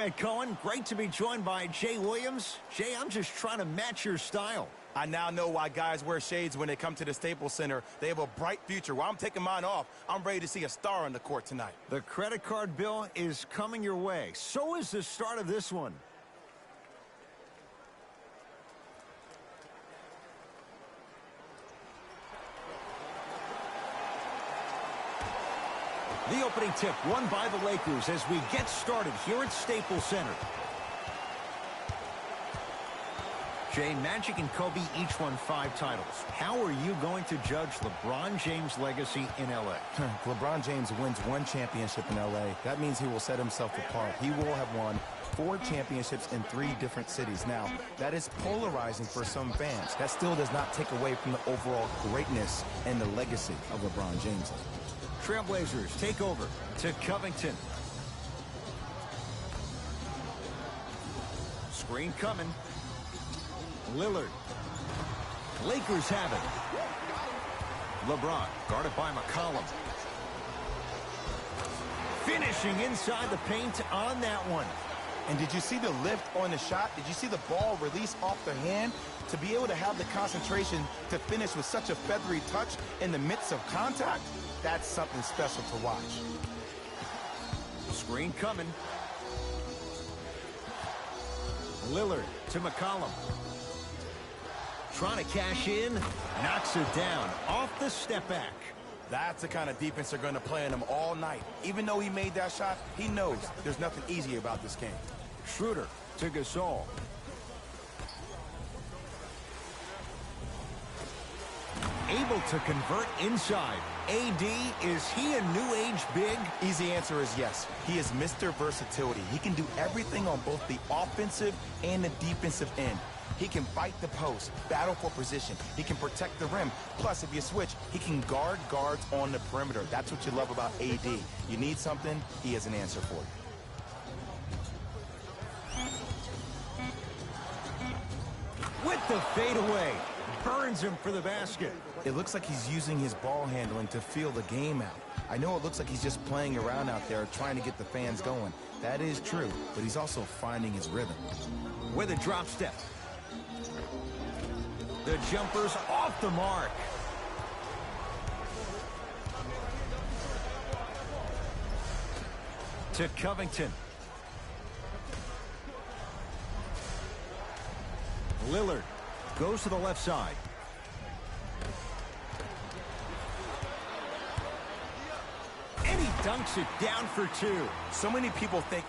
Hey, Cohen, great to be joined by Jay Williams. Jay, I'm just trying to match your style. I now know why guys wear shades when they come to the Staples Center. They have a bright future. While I'm taking mine off, I'm ready to see a star on the court tonight. The credit card bill is coming your way. So is the start of this one. The opening tip won by the Lakers as we get started here at Staples Center. Jay, Magic and Kobe each won 5 titles. How are you going to judge LeBron James' legacy in L.A.? LeBron James wins 1 championship in L.A. That means he will set himself apart. He will have won 4 championships in 3 different cities. Now, that is polarizing for some fans. That still does not take away from the overall greatness and the legacy of LeBron James. Trailblazers take over to Covington. Screen coming. Lillard. Lakers have it. LeBron guarded by McCollum. Finishing inside the paint on that one. And did you see the lift on the shot? Did you see the ball release off the hand? To be able to have the concentration to finish with such a feathery touch in the midst of contact, that's something special to watch. Screen coming. Lillard to McCollum. Trying to cash in. Knocks it down off the step back. That's the kind of defense they're going to play on him all night. Even though he made that shot, he knows there's nothing easy about this game. Schroeder to Gasol. Able to convert inside. AD, is he a new age big? Easy answer is yes. He is Mr. Versatility. He can do everything on both the offensive and the defensive end. He can fight the post, battle for position. He can protect the rim. Plus, if you switch, he can guard guards on the perimeter. That's what you love about AD. You need something, he has an answer for you. With the fadeaway. Burns him for the basket. It looks like he's using his ball handling to feel the game out. I know it looks like he's just playing around out there trying to get the fans going. That is true, but he's also finding his rhythm. With a drop step. The jumper's off the mark. To Covington. Lillard goes to the left side. And he dunks it down for 2. So many people think...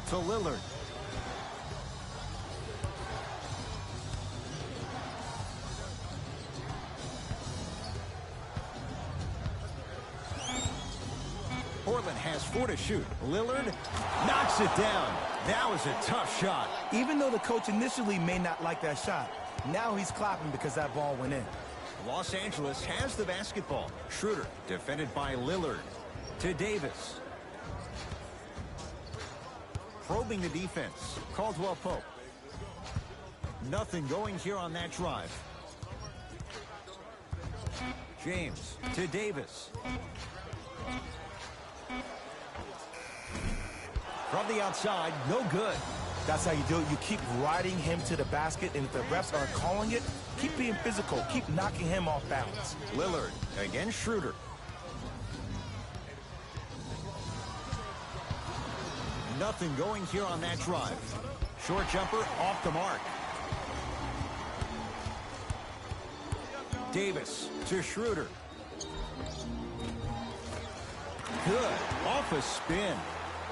To Lillard. Portland has 4 to shoot. Lillard knocks it down. That was a tough shot. Even though the coach initially may not like that shot, now he's clapping because that ball went in. Los Angeles has the basketball. Schroeder defended by Lillard. To Davis. Probing the defense. Caldwell Pope. Nothing going here on that drive. James to Davis. From the outside, no good. That's how you do it. You keep riding him to the basket, and if the refs aren't calling it, keep being physical. Keep knocking him off balance. Lillard against Schroeder. Nothing going here on that drive. Short jumper off the mark. Davis to Schroeder. Good. Off a spin.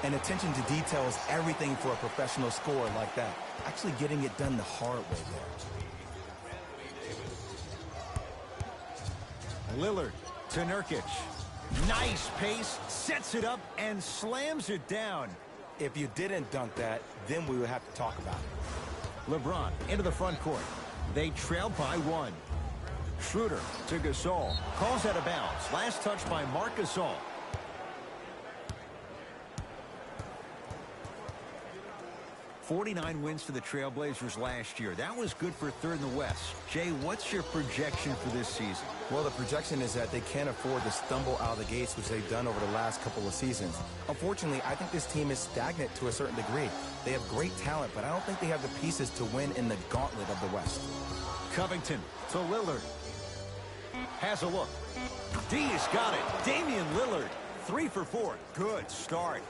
And attention to detail is everything for a professional scorer like that. Actually getting it done the hard way there. Lillard to Nurkic. Nice pace, sets it up, and slams it down. If you didn't dunk that, then we would have to talk about it. LeBron into the front court. They trail by 1. Schroeder to Gasol. Calls out of bounds. Last touch by Marc Gasol. 49 wins for the Trailblazers last year. That was good for third in the West. Jay, what's your projection for this season? Well, the projection is that they can't afford to stumble out of the gates, which they've done over the last couple of seasons. Unfortunately, I think this team is stagnant to a certain degree. They have great talent, but I don't think they have the pieces to win in the gauntlet of the West. Covington to Lillard. Has a look. D's got it. Damian Lillard, 3 for 4. Good start.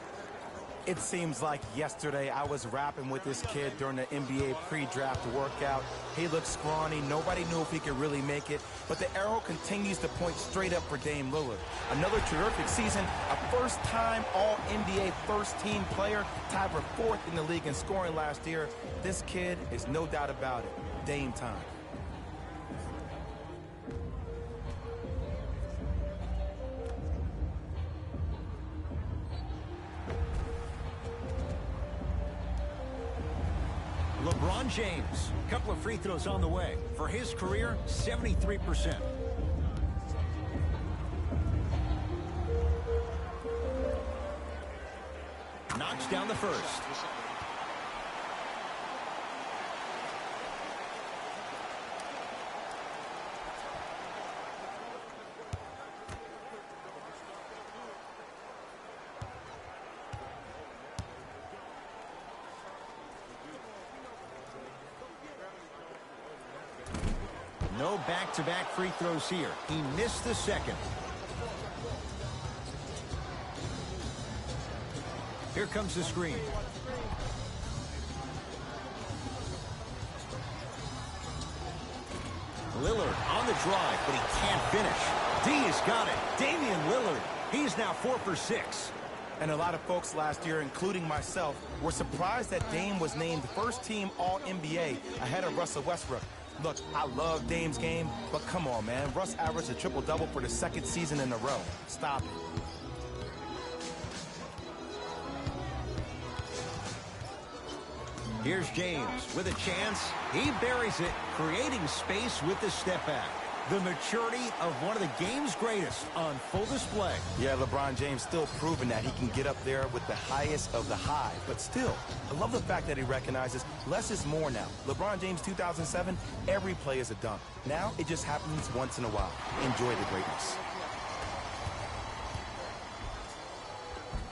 It seems like yesterday I was rapping with this kid during the NBA pre-draft workout. He looked scrawny. Nobody knew if he could really make it. But the arrow continues to point straight up for Dame Lillard. Another terrific season. A first-time All-NBA first-team player. Tied for 4th in the league in scoring last year. This kid is no doubt about it. Dame time. LeBron James, a couple of free throws on the way. For his career, 73%. Knocks down the first. No back-to-back free throws here. He missed the second. Here comes the screen. Lillard on the drive, but he can't finish. D has got it. Damian Lillard. He's now 4 for 6. And a lot of folks last year, including myself, were surprised that Dame was named first-team All-NBA ahead of Russell Westbrook. Look, I love Dame's game, but come on, man. Russ averaged a triple-double for the 2nd season in a row. Stop it. Here's James with a chance. He buries it, creating space with the step back. The maturity of one of the game's greatest on full display. Yeah, LeBron James still proving that he can get up there with the highest of the high. But still, I love the fact that he recognizes less is more now. LeBron James 2007, every play is a dunk. Now it just happens once in a while. Enjoy the greatness.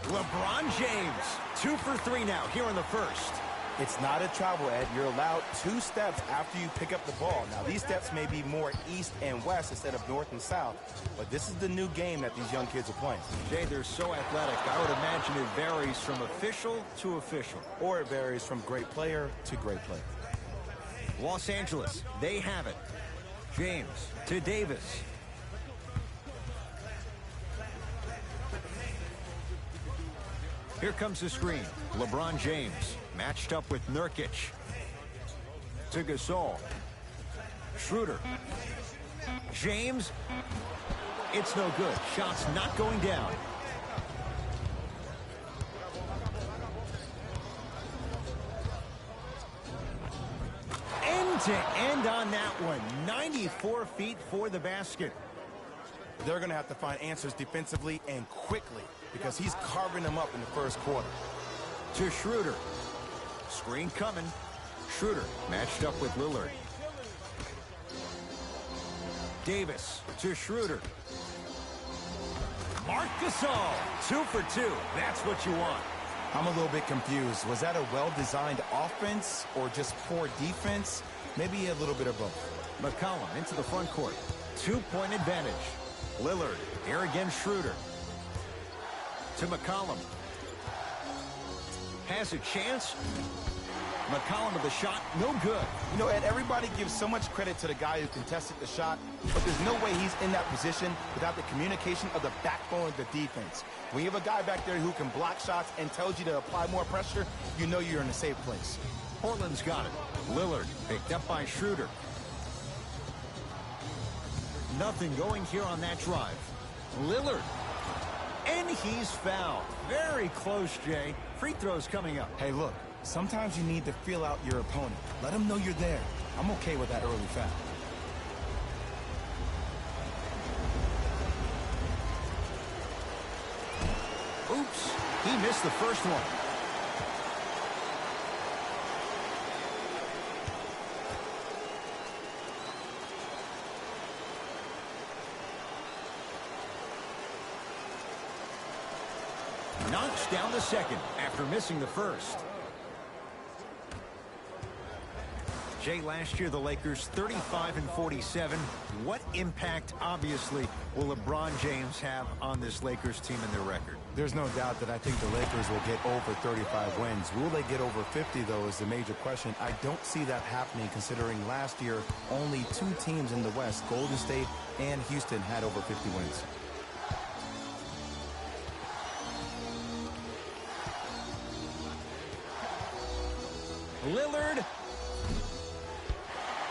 LeBron James, 2 for 3 now here in the first. It's not a travel, Ed. You're allowed 2 steps after you pick up the ball. Now, these steps may be more east and west instead of north and south, but this is the new game that these young kids are playing. Jay, they're so athletic. I would imagine it varies from official to official. Or it varies from great player to great player. Los Angeles, they have it. James to Davis. Here comes the screen. LeBron James matched up with Nurkic. To Gasol. Schroeder. James. It's no good. Shots not going down. End to end on that one. 94 feet for the basket. They're going to have to find answers defensively and quickly because he's carving them up in the first quarter. To Schroeder. Screen coming. Schroeder matched up with Lillard. Davis to Schroeder. Marc Gasol, 2 for 2. That's what you want. I'm a little bit confused. Was that a well-designed offense or just poor defense? Maybe a little bit of both. McCollum into the front court. 2-point advantage. Lillard, here again Schroeder. To McCollum. Has a chance. McCollum with the shot, no good. You know, Ed, everybody gives so much credit to the guy who contested the shot, but there's no way he's in that position without the communication of the backbone of the defense. When you have a guy back there who can block shots and tells you to apply more pressure, you know you're in a safe place. Portland's got it. Lillard picked up by Schroeder. Nothing going here on that drive. Lillard. And he's fouled. Very close, Jay. Free throws coming up. Hey, look, sometimes you need to feel out your opponent. Let him know you're there. I'm okay with that early foul. Oops, he missed the first one. Knocks down the second after missing the first. Jay, last year the Lakers 35-47. What impact, obviously, will LeBron James have on this Lakers team and their record? There's no doubt that I think the Lakers will get over 35 wins. Will they get over 50, though, is the major question. I don't see that happening, considering last year only 2 teams in the West, Golden State and Houston, had over 50 wins. Lillard.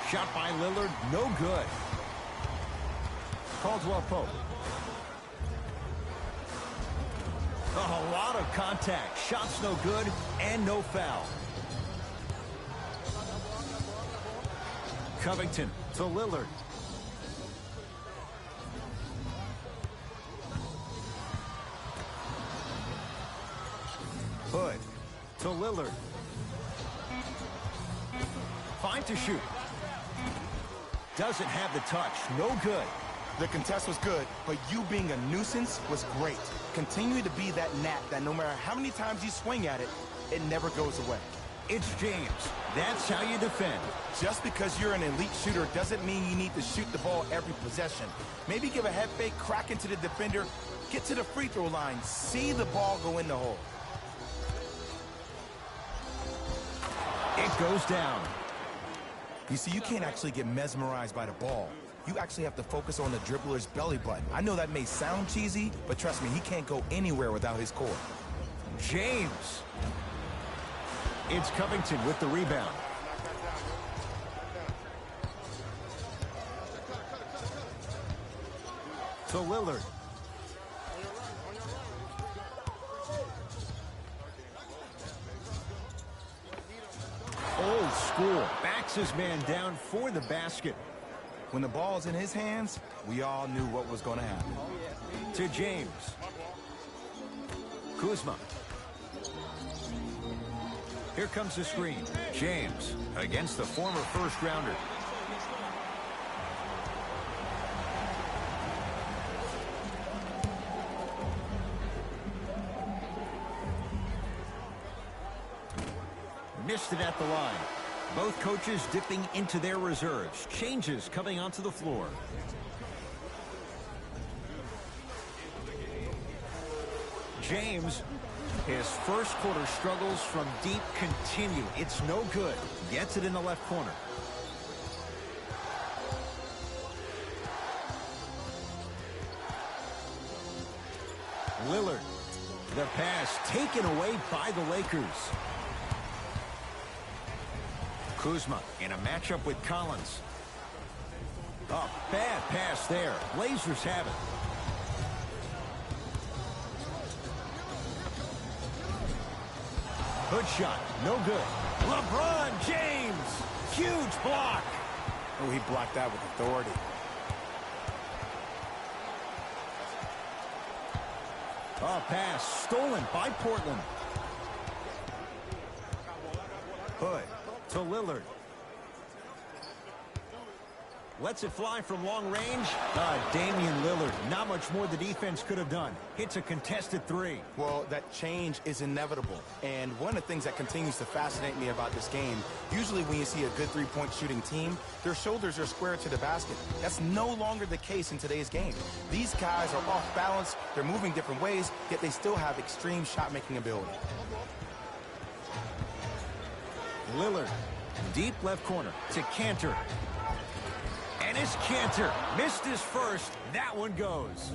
Shot by Lillard, no good. Caldwell Pope. Oh, a lot of contact. Shots no good and no foul. Covington to Lillard. Hood to Lillard. 5 to shoot. Doesn't have the touch. No good. The contest was good, but you being a nuisance was great. Continue to be that gnat that no matter how many times you swing at it, it never goes away. It's James. That's how you defend. Just because you're an elite shooter doesn't mean you need to shoot the ball every possession. Maybe give a head fake, crack into the defender, get to the free throw line, see the ball go in the hole. It goes down. You see, you can't actually get mesmerized by the ball. You actually have to focus on the dribbler's belly button. I know that may sound cheesy, but trust me, he can't go anywhere without his core. James. It's Covington with the rebound. To Lillard. Old school. Backs his man down for the basket. When the ball's in his hands, we all knew what was going to happen. To James. Kuzma. Here comes the screen. James against the former first-rounder. Missed it at the line. Both coaches dipping into their reserves. Changes coming onto the floor. James, his first quarter struggles from deep continue. It's no good. Gets it in the left corner. Lillard. The pass taken away by the Lakers. Kuzma in a matchup with Collins. Oh, bad pass there. Blazers have it. Good shot. No good. LeBron James. Huge block. Oh, he blocked that with authority. Oh, pass stolen by Portland. Hood to Lillard. Lets it fly from long range. Damian Lillard. Not much more the defense could have done. Hits a contested 3. Well, that change is inevitable. And one of the things that continues to fascinate me about this game, usually when you see a good three-point shooting team, their shoulders are square to the basket. That's no longer the case in today's game. These guys are off balance. They're moving different ways, yet they still have extreme shot-making ability. Lillard. Deep left corner to Cantor. And it's Cantor. Missed his first. That one goes.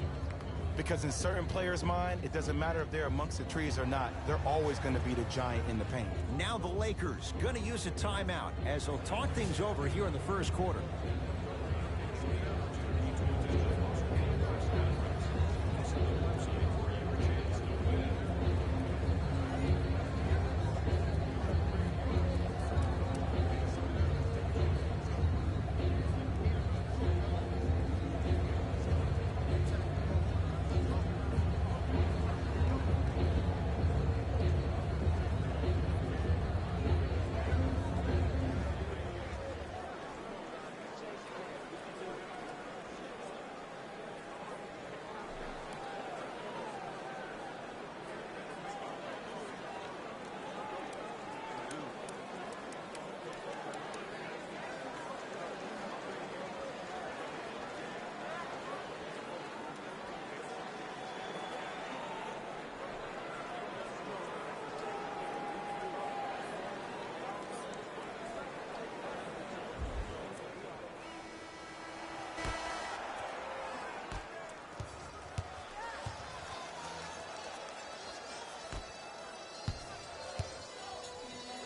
Because in certain players' mind, it doesn't matter if they're amongst the trees or not. They're always going to be the giant in the paint. Now the Lakers going to use a timeout as they'll talk things over here in the first quarter.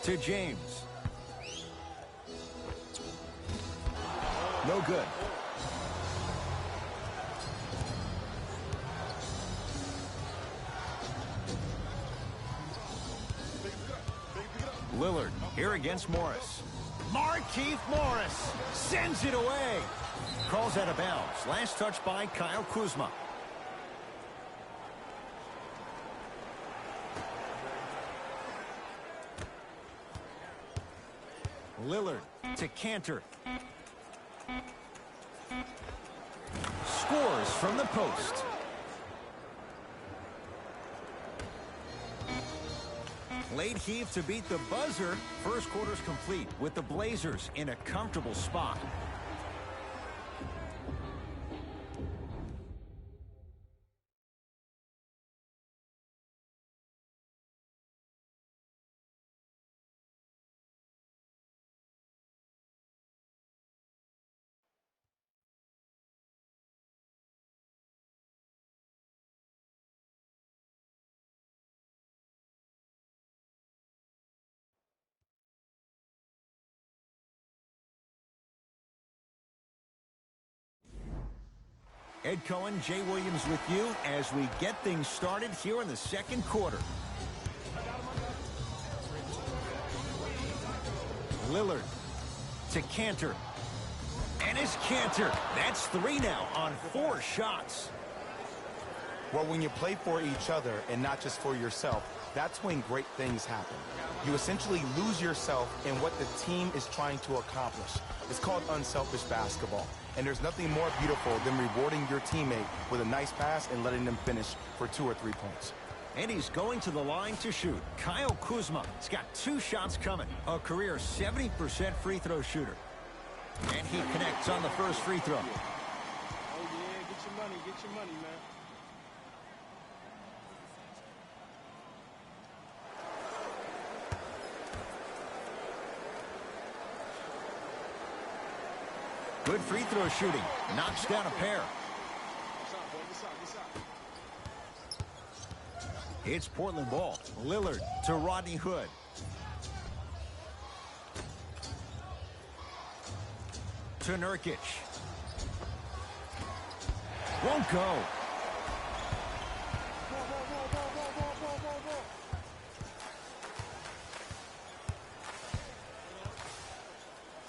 To James. No good. Lillard here against Morris. Markieff Morris sends it away. Calls out of bounds. Last touch by Kyle Kuzma. Lillard to Cantor. Scores from the post. Late heave to beat the buzzer. First quarter's complete with the Blazers in a comfortable spot. Ed Cohen, Jay Williams with you as we get things started here in the second quarter. Lillard to Cantor. And it's Cantor. That's 3 now on 4 shots. Well, when you play for each other and not just for yourself, that's when great things happen. You essentially lose yourself in what the team is trying to accomplish. It's called unselfish basketball. And there's nothing more beautiful than rewarding your teammate with a nice pass and letting them finish for 2 or 3 points. And he's going to the line to shoot. Kyle Kuzma has got 2 shots coming. A career 70% free throw shooter. And he connects on the first free throw. Oh, yeah, get your money, man. Good free throw shooting. Knocks down a pair. It's Portland ball. Lillard to Rodney Hood. To Nurkic. Won't go.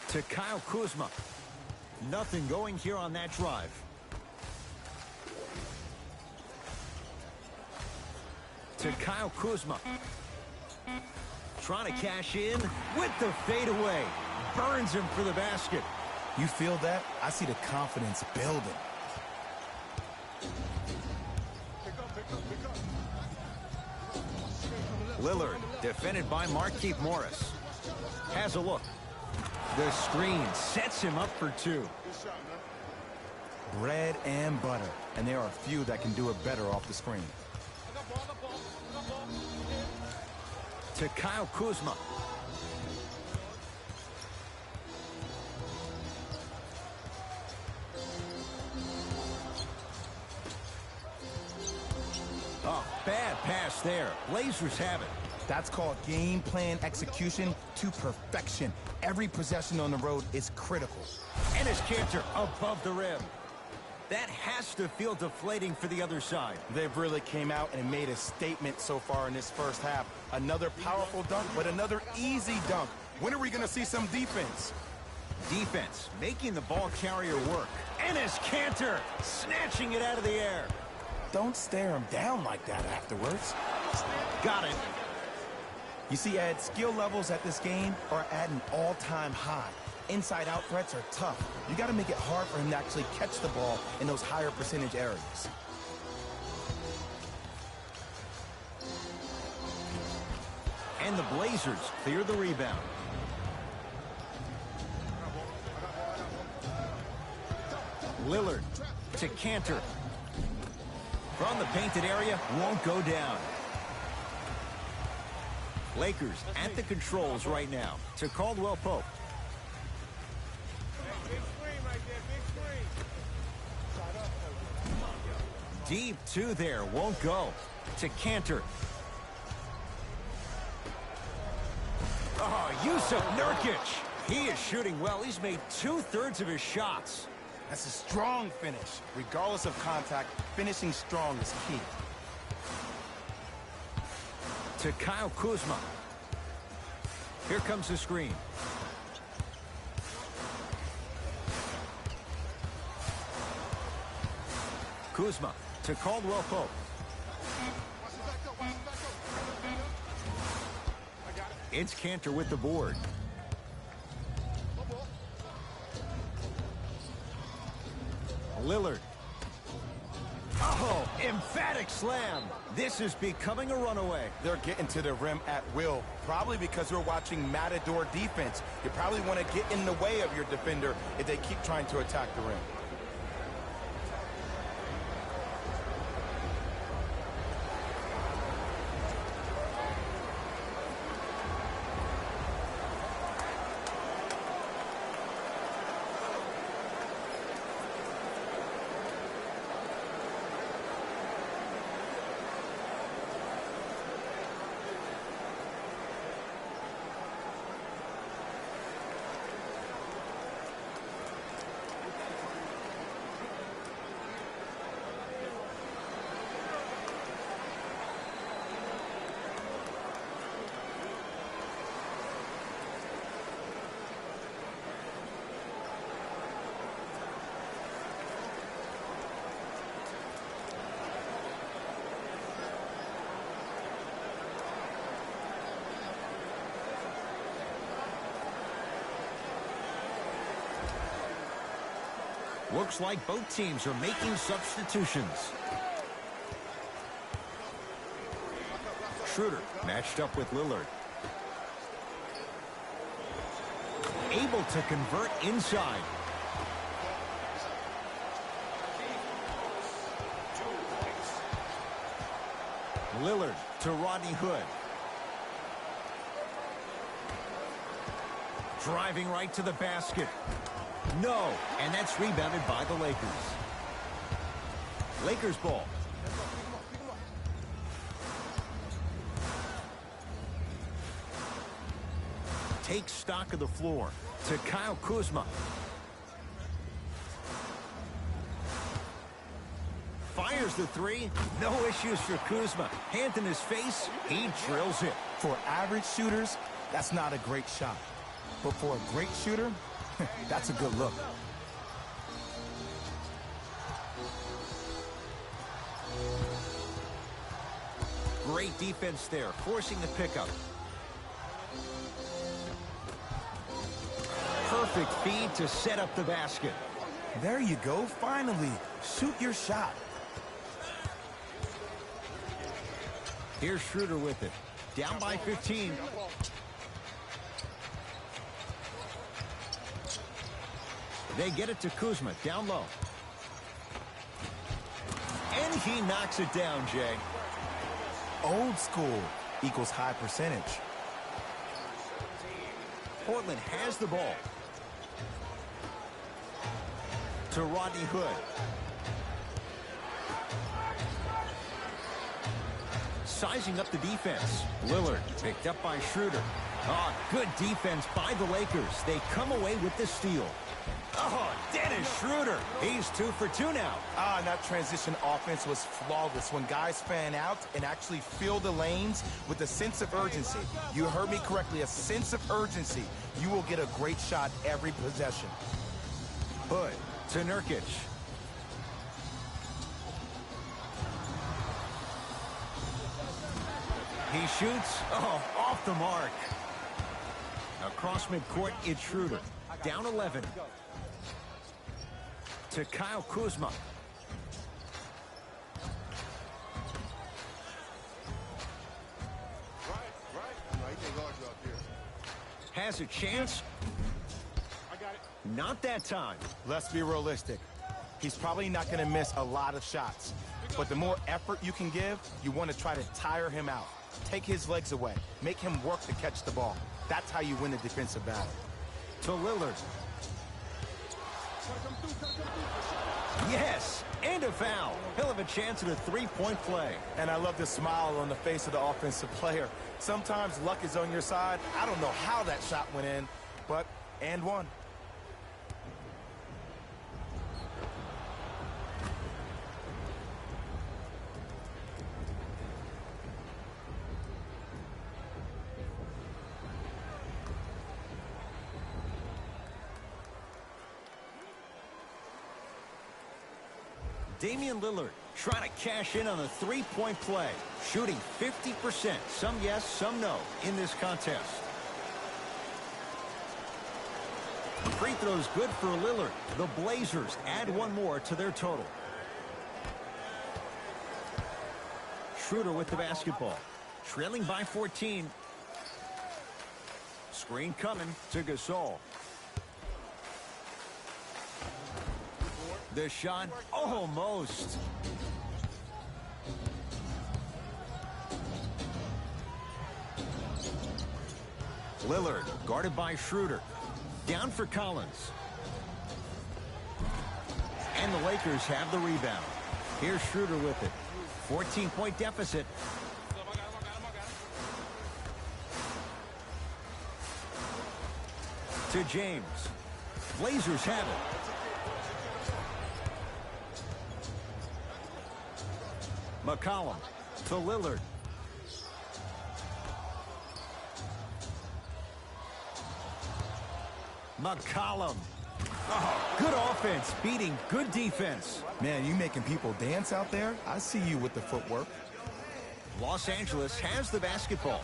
To Kyle Kuzma. Nothing going here on that drive. To Kyle Kuzma. Trying to cash in with the fadeaway. Burns him for the basket. You feel that? I see the confidence building. Lillard, defended by Markieff Morris. Has a look. The screen sets him up for 2. Bread and butter. And there are a few that can do it better off the screen. To Kyle Kuzma. Oh, bad pass there. Blazers have it. That's called game plan execution to perfection. Every possession on the road is critical. And his Cantor above the rim. That has to feel deflating for the other side. They've really came out and made a statement so far in this first half. Another powerful dunk, but another easy dunk. When are we going to see some defense? Defense making the ball carrier work. And his Cantor snatching it out of the air. Don't stare him down like that afterwards. Got it. You see, Ed, skill levels at this game are at an all-time high. Inside-out threats are tough. You got to make it hard for him to actually catch the ball in those higher percentage areas. And the Blazers clear the rebound. Lillard to Cantor. From the painted area, won't go down. Lakers at the controls right now to Caldwell Pope. Deep 2 there, won't go. To Cantor. Oh, Yusuf Nurkic. He is shooting well. He's made 2/3 of his shots. That's a strong finish. Regardless of contact, finishing strong is key. To Kyle Kuzma. Here comes the screen. Kuzma to Caldwell Pope. It's Cantor with the board. Lillard. Oh, emphatic slam. This is becoming a runaway. They're getting to the rim at will, probably because we're watching Matador defense. You probably want to get in the way of your defender if they keep trying to attack the rim. Looks like both teams are making substitutions. Schroeder matched up with Lillard. Able to convert inside. Lillard to Rodney Hood. Driving right to the basket. No, and that's rebounded by the Lakers. Lakers ball. Takes stock of the floor to Kyle Kuzma. Fires the three. No issues for Kuzma. Hand in his face. He drills it. For average shooters, that's not a great shot. But for a great shooter, that's a good look. Great defense there, forcing the pickup. Perfect feed to set up the basket. There you go, finally. Shoot your shot. Here's Schroeder with it. Down by 15. They get it to Kuzma, down low. And he knocks it down, Jay. Old school equals high percentage. Portland has the ball. To Rodney Hood. Sizing up the defense. Lillard picked up by Schroeder. Oh, good defense by the Lakers. They come away with the steal. Oh, Dennis Schroeder. He's 2 for 2 now. And that transition offense was flawless. When guys fan out and actually fill the lanes with a sense of urgency. You heard me correctly, a sense of urgency. You will get a great shot every possession. Hood to Nurkic. He shoots. Oh, off the mark. Across midcourt, it's Schroeder. Down 11. To Kyle Kuzma. Has a chance. Not that time. Let's be realistic. He's probably not going to miss a lot of shots. But the more effort you can give, you want to try to tire him out. Take his legs away. Make him work to catch the ball. That's how you win a defensive battle. To Lillard. Yes, and a foul. He'll have a chance at a three-point play. And I love the smile on the face of the offensive player. Sometimes luck is on your side. I don't know how that shot went in, but and one. Damian Lillard trying to cash in on a three-point play, shooting 50%. Some yes, some no in this contest. Free throws good for Lillard. The Blazers add one more to their total. Schroeder with the basketball. Trailing by 14. Screen coming to Gasol. The shot almost. Lillard guarded by Schroeder. Down for Collins. And the Lakers have the rebound. Here's Schroeder with it. 14-point deficit. To James. Blazers have it. McCollum to Lillard. McCollum. Oh, good offense beating good defense. Man, you making people dance out there? I see you with the footwork. Los Angeles has the basketball.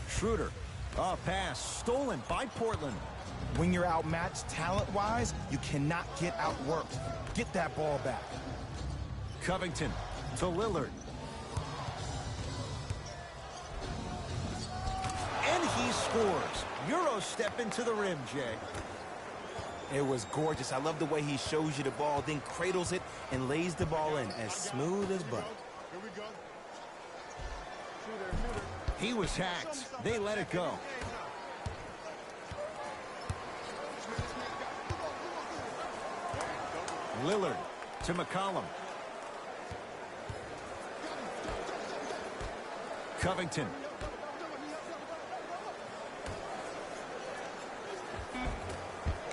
Schroeder. A pass stolen by Portland. When you're outmatched talent-wise, you cannot get outworked. Get that ball back. Covington to Lillard. And he scores. Euro step into the rim, Jay. It was gorgeous. I love the way he shows you the ball, then cradles it and lays the ball in as smooth as butter. Here we go. He was hacked. They let it go. Lillard to McCollum. Covington.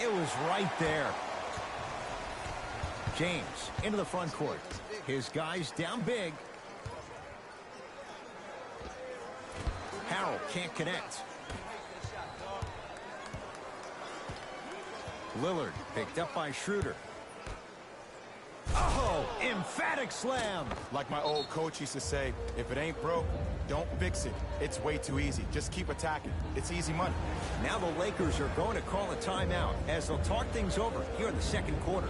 It was right there. James into the front court. His guys down big. Harrell can't connect. Lillard picked up by Schroeder. Oh, emphatic slam. Like my old coach used to say, if it ain't broke, don't fix it. It's way too easy. Just keep attacking. It's easy money. Now the Lakers are going to call a timeout as they'll talk things over here in the second quarter.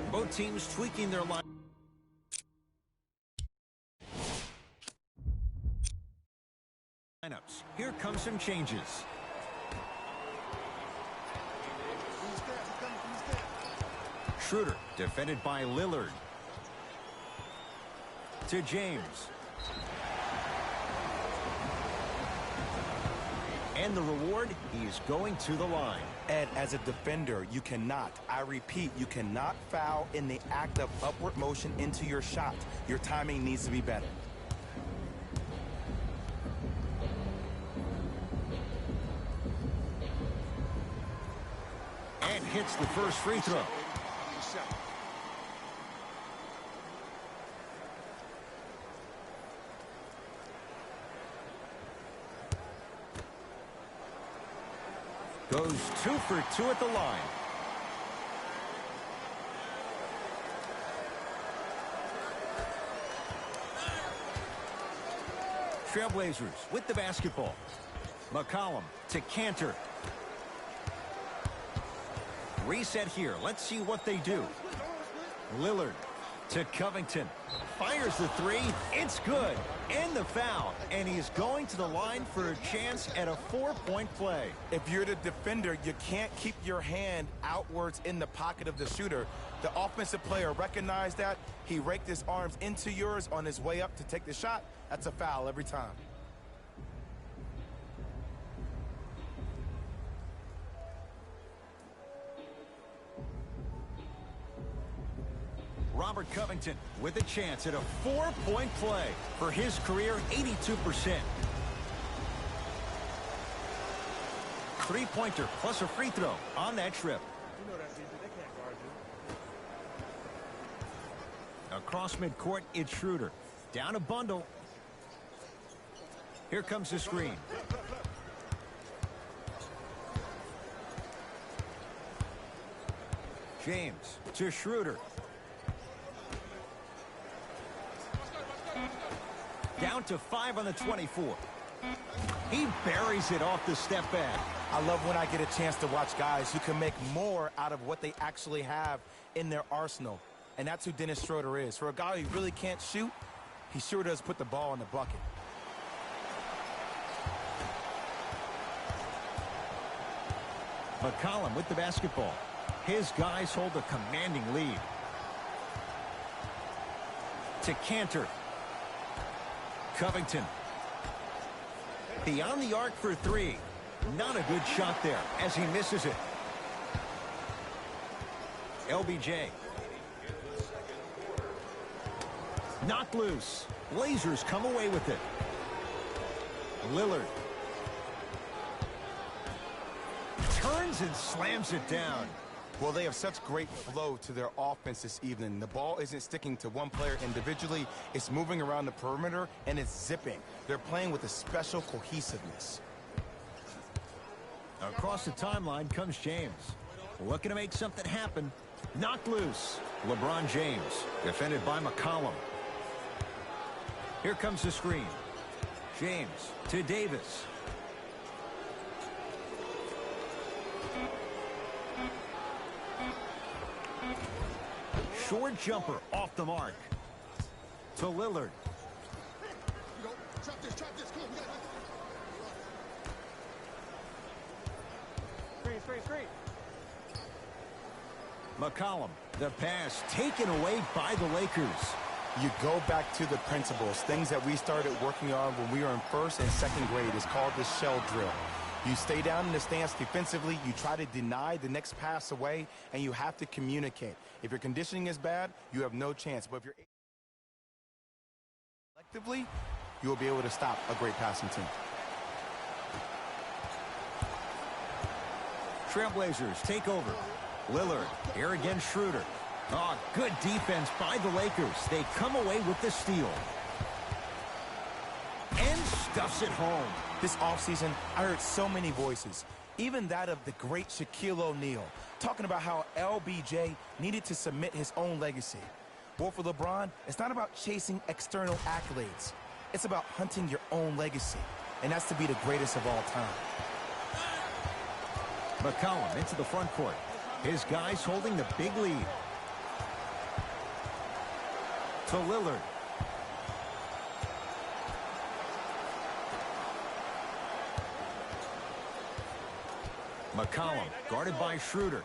Both teams tweaking their line. Lineups. Here come some changes. Schroeder defended by Lillard. To James. And the reward, he's going to the line. Ed, as a defender, you cannot, I repeat, you cannot foul in the act of upward motion into your shot. Your timing needs to be better. And hits the first free throw. Goes 2 for 2 at the line. Trailblazers with the basketball. McCollum to Cantor. Reset here. Let's see what they do. Lillard To Covington. Fires the three. It's good. And the foul. And he's going to the line for a chance at a 4-point play. If you're the defender, you can't keep your hand outwards in the pocket of the shooter. The offensive player recognized that. He raked his arms into yours on his way up to take the shot. That's a foul every time. Robert Covington with a chance at a 4-point play for his career 82%. Three-pointer plus a free throw on that trip. You know that, DJ. They can't guard you. Across midcourt, it's Schroeder. Down a bundle. Here comes the screen. James to Schroeder. Down to 5 on the 24. He buries it off the step back. I love when I get a chance to watch guys who can make more out of what they actually have in their arsenal. And that's who Dennis Schroeder is. For a guy who really can't shoot, he sure does put the ball in the bucket. McCollum with the basketball. His guys hold a commanding lead. To Cantor. Covington. Beyond the arc for three. Not a good shot there as he misses it. LBJ. Knocked loose. Blazers come away with it. Lillard. Turns and slams it down. Well, they have such great flow to their offense this evening. The ball isn't sticking to one player individually. It's moving around the perimeter, and it's zipping. They're playing with a special cohesiveness. Across the timeline comes James. Looking to make something happen. Knocked loose. LeBron James, defended by McCollum. Here comes the screen. James to Davis. Short jumper off the mark. To Lillard. Screen. McCollum. The pass taken away by the Lakers. You go back to the principles, things that we started working on when we were in first and second grade. Is called the shell drill. You stay down in the stance defensively, you try to deny the next pass away, and you have to communicate. If your conditioning is bad, you have no chance. But if you're collectively, you will be able to stop a great passing team. Trailblazers take over. Lillard. Here again, Schroeder. Oh, good defense by the Lakers. They come away with the steal. And stuffs it home. This offseason, I heard so many voices, even that of the great Shaquille O'Neal, talking about how LBJ needed to submit his own legacy. Well, for LeBron, it's not about chasing external accolades. It's about hunting your own legacy, and that's to be the greatest of all time. McCollum into the front court. His guys holding the big lead. To Lillard. McCollum guarded by Schroeder.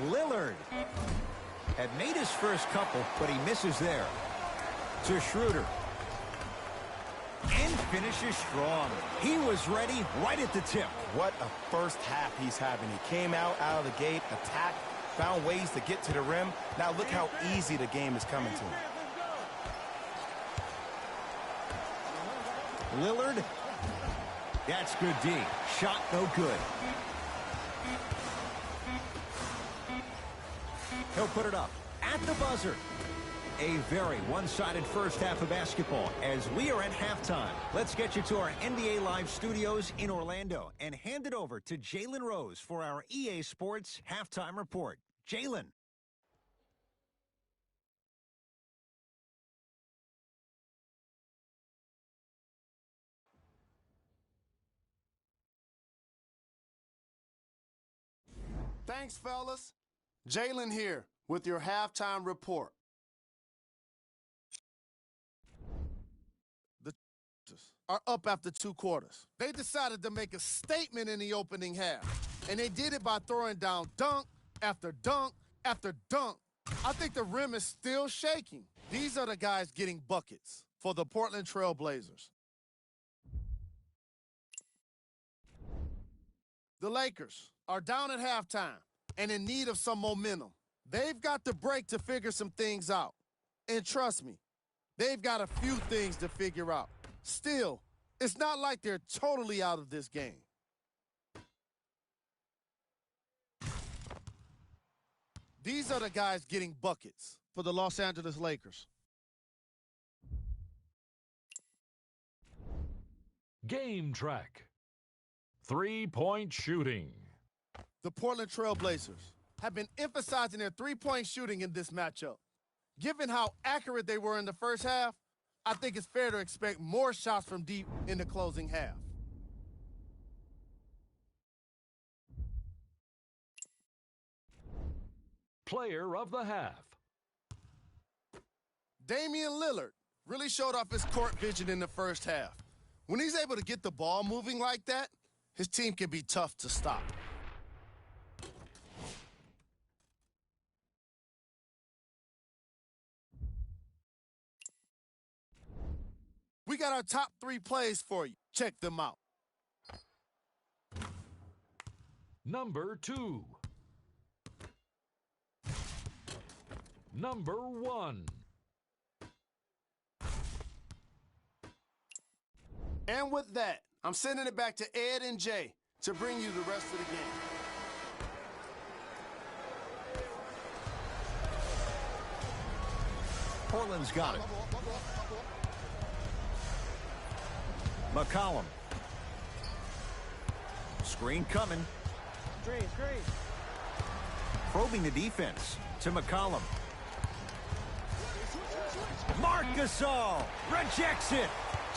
Lillard had made his first couple, but he misses there. To Schroeder. And finishes strong. He was ready right at the tip. What a first half he's having. He came out of the gate, attacked, found ways to get to the rim. Now look how easy the game is coming to him. Lillard. That's good D. Shot no good. He'll put it up at the buzzer. A very one-sided first half of basketball as we are at halftime. Let's get you to our NBA Live studios in Orlando and hand it over to Jalen Rose for our EA Sports Halftime Report. Jalen. Thanks, fellas. Jalen here with your halftime report. The are up after 2 quarters. They decided to make a statement in the opening half, and they did it by throwing down dunk after dunk after dunk. I think the rim is still shaking. These are the guys getting buckets for the Portland Trail Blazers. The Lakers are down at halftime and in need of some momentum. They've got the break to figure some things out. And trust me, they've got a few things to figure out. Still, it's not like they're totally out of this game. These are the guys getting buckets for the Los Angeles Lakers. Game track. 3-point shooting. The Portland Trail Blazers have been emphasizing their three-point shooting in this matchup. Given how accurate they were in the first half, I think it's fair to expect more shots from deep in the closing half. Player of the half. Damian Lillard really showed off his court vision in the first half. When he's able to get the ball moving like that, his team can be tough to stop. We got our top 3 plays for you. Check them out. Number 2. Number 1. And with that, I'm sending it back to Ed and Jay to bring you the rest of the game. Portland's got it. McCollum. Screen coming. Screen. Probing the defense to McCollum. Marc Gasol rejects it.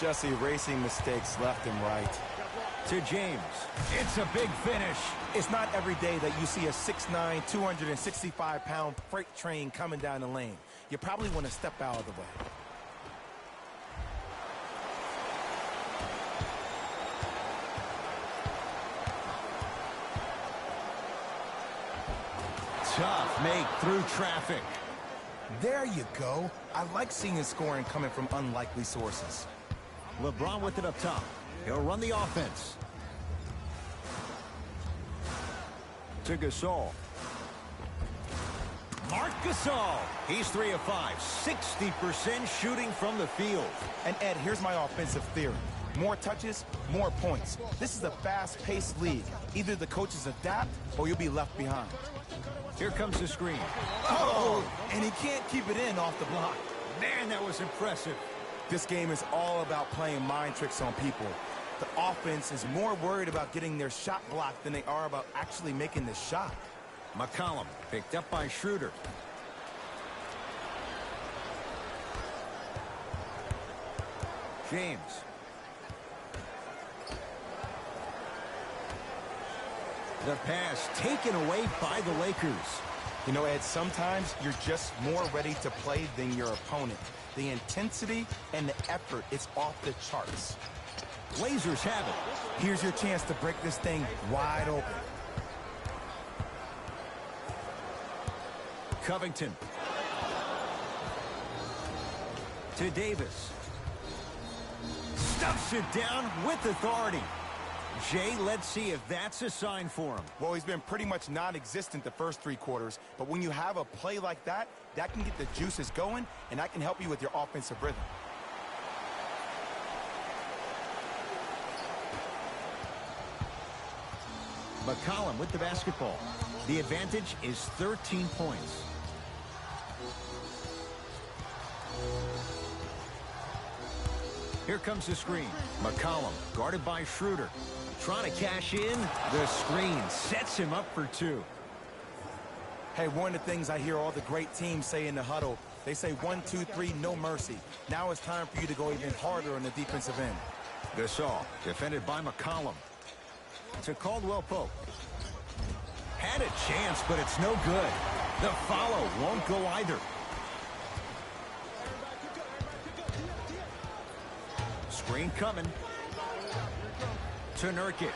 Just erasing mistakes left and right. To James. It's a big finish. It's not every day that you see a 6'9", 265-pound freight train coming down the lane. You probably want to step out of the way. Tough make through traffic. There you go. I like seeing his scoring coming from unlikely sources. LeBron with it up top. He'll run the offense. To Gasol. Marc Gasol. He's 3 of 5. 60% shooting from the field. And Ed, here's my offensive theory. More touches, more points. This is a fast-paced league. Either the coaches adapt or you'll be left behind. Here comes the screen. Oh, and he can't keep it in off the block. Man, that was impressive. This game is all about playing mind tricks on people. The offense is more worried about getting their shot blocked than they are about actually making the shot. McCollum picked up by Schroeder. James. The pass taken away by the Lakers. You know, Ed, sometimes you're just more ready to play than your opponent. The intensity and the effort is off the charts. Blazers have it. Here's your chance to break this thing wide open. Covington. To Davis. Stuffs it down with authority. Jay, let's see if that's a sign for him. Well, he's been pretty much non-existent the first 3 quarters, but when you have a play like that, that can get the juices going, and that can help you with your offensive rhythm. McCollum with the basketball. The advantage is 13 points. Here comes the screen. McCollum guarded by Schroeder. Trying to cash in. The screen sets him up for 2. Hey, one of the things I hear all the great teams say in the huddle, they say 1, 2, 3, no mercy. Now it's time for you to go even harder on the defensive end. Gasol defended by McCollum. To Caldwell Pope. Had a chance, but it's no good. The follow won't go either. Screen coming. To Nurkic.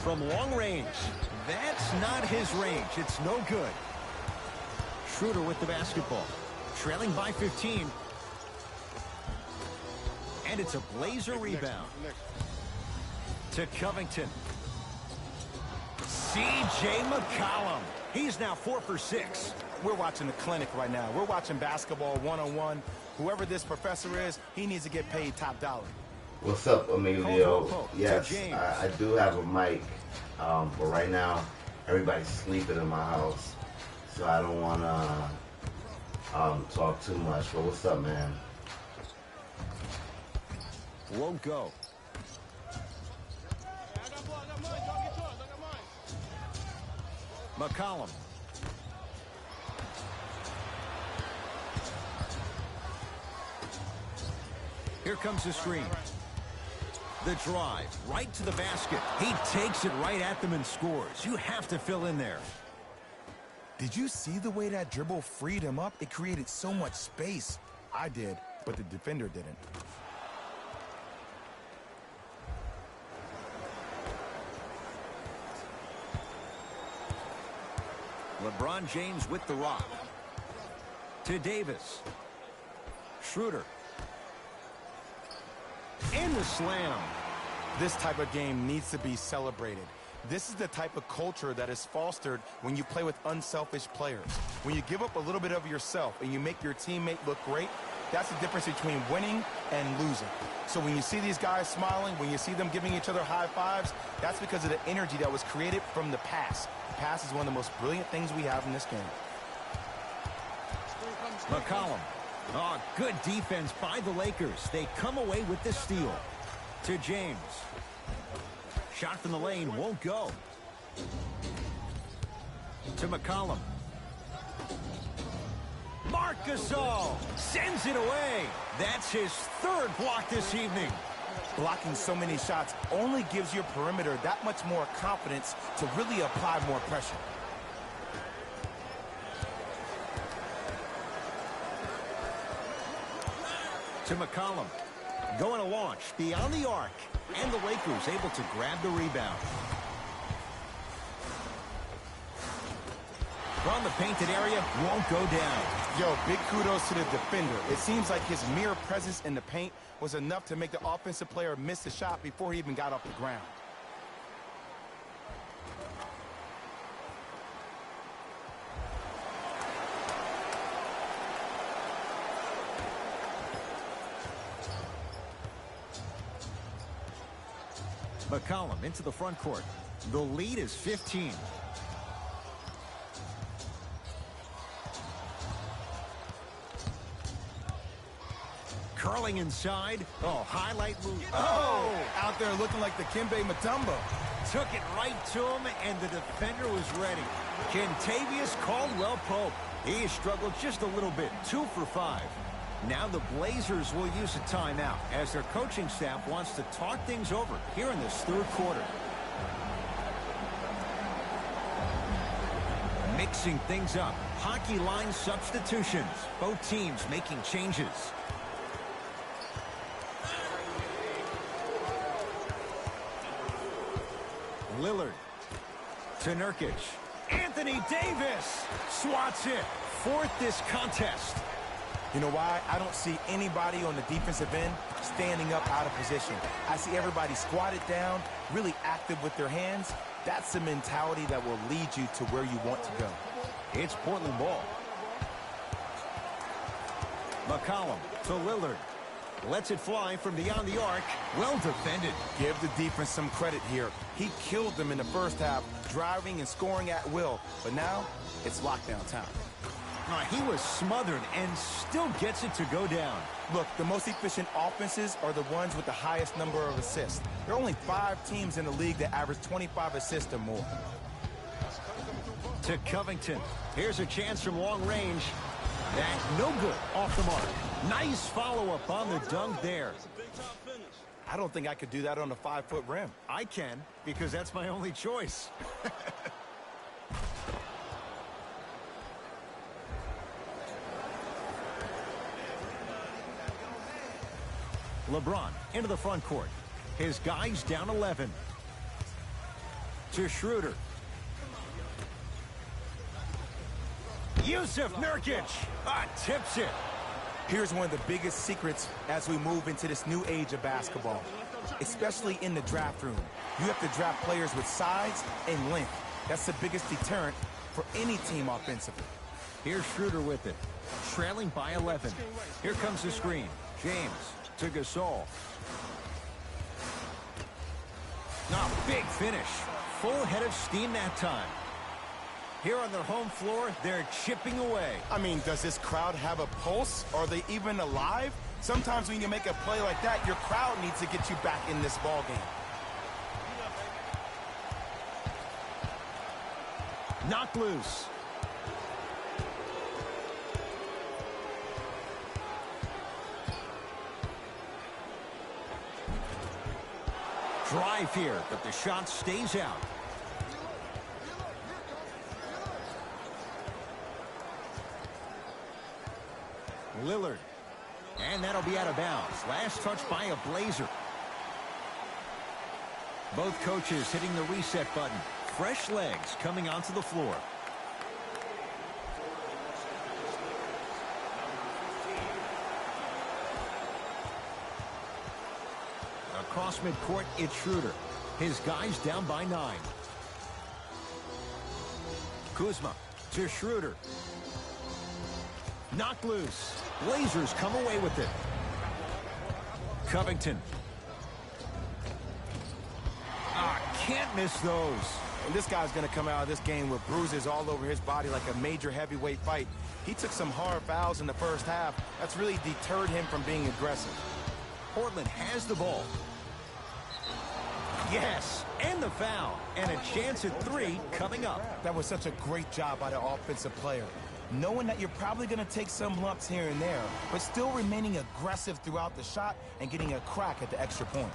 From long range. That's not his range. It's no good. Schroeder with the basketball. Trailing by 15. And it's a Blazer rebound. To Covington. C.J. McCollum. He's now 4 for 6. We're watching the clinic right now. We're watching basketball one-on-one. Whoever this professor is, he needs to get paid top dollar. What's up, Emilio? Yes, I do have a mic, but right now everybody's sleeping in my house, so I don't want to talk too much. But what's up, man? Won't go. McCollum. Here comes the screen. The drive, right to the basket. He takes it right at them and scores. You have to fill in there. Did you see the way that dribble freed him up? It created so much space. I did, but the defender didn't. LeBron James with the rock. To Davis. Schroeder. And the slam. This type of game needs to be celebrated. This is the type of culture that is fostered when you play with unselfish players. When you give up a little bit of yourself and you make your teammate look great, that's the difference between winning and losing. So when you see these guys smiling, when you see them giving each other high fives, that's because of the energy that was created from the pass. The pass is one of the most brilliant things we have in this game. McCollum. Oh, good defense by the Lakers. They come away with the steal. To James. Shot from the lane won't go. To McCollum. Marc Gasol sends it away. That's his third block this evening. Blocking so many shots only gives your perimeter that much more confidence to really apply more pressure. To McCollum. Going to launch beyond the arc. And the Lakers able to grab the rebound. From the painted area, won't go down. Yo, big kudos to the defender. It seems like his mere presence in the paint was enough to make the offensive player miss the shot before he even got off the ground. McCollum into the front court. The lead is 15. Curling inside. Oh, highlight move. Oh, out there looking like the Kimbe Mutombo. Took it right to him, and the defender was ready. Kentavious Caldwell-Pope. He struggled just a little bit. 2 for 5. Now the Blazers will use a timeout as their coaching staff wants to talk things over here in this third quarter. Mixing things up. Hockey line substitutions. Both teams making changes. Lillard to Nurkic. Anthony Davis swats it. Fourth this contest. You know why? I don't see anybody on the defensive end standing up out of position. I see everybody squatted down, really active with their hands. That's the mentality that will lead you to where you want to go. It's Portland ball. McCollum to Lillard. Lets it fly from beyond the arc. Well defended. Give the defense some credit here. He killed them in the first half, driving and scoring at will. But now, it's lockdown time. He was smothered and still gets it to go down. Look, the most efficient offenses are the ones with the highest number of assists. There are only 5 teams in the league that average 25 assists or more. To Covington. Here's a chance from long range. That no good. Off the mark. Nice follow-up on the dunk there. I don't think I could do that on a 5-foot rim. I can, because that's my only choice. LeBron into the front court. His guy's down 11. To Schroeder. Yusuf Nurkic tips it. Here's one of the biggest secrets as we move into this new age of basketball, especially in the draft room. You have to draft players with size and length. That's the biggest deterrent for any team offensively. Here's Schroeder with it, trailing by 11. Here comes the screen. James to Gasol. Big finish. Full head of steam that time. Here on their home floor, they're chipping away. I mean, does this crowd have a pulse? Are they even alive? Sometimes when you make a play like that, your crowd needs to get you back in this ball game. Knocked loose. Drive here, but the shot stays out. Lillard. And that'll be out of bounds. Last touch by a Blazer. Both coaches hitting the reset button. Fresh legs coming onto the floor. Across midcourt, it's Schroeder. His guy's down by 9. Kuzma to Schroeder. Knocked loose. Blazers come away with it. Covington. Can't miss those. And this guy's going to come out of this game with bruises all over his body like a major heavyweight fight. He took some hard fouls in the first half. That's really deterred him from being aggressive. Portland has the ball. Yes, and the foul. And a chance at 3 coming up. That was such a great job by the offensive player. Knowing that you're probably going to take some lumps here and there, but still remaining aggressive throughout the shot and getting a crack at the extra point.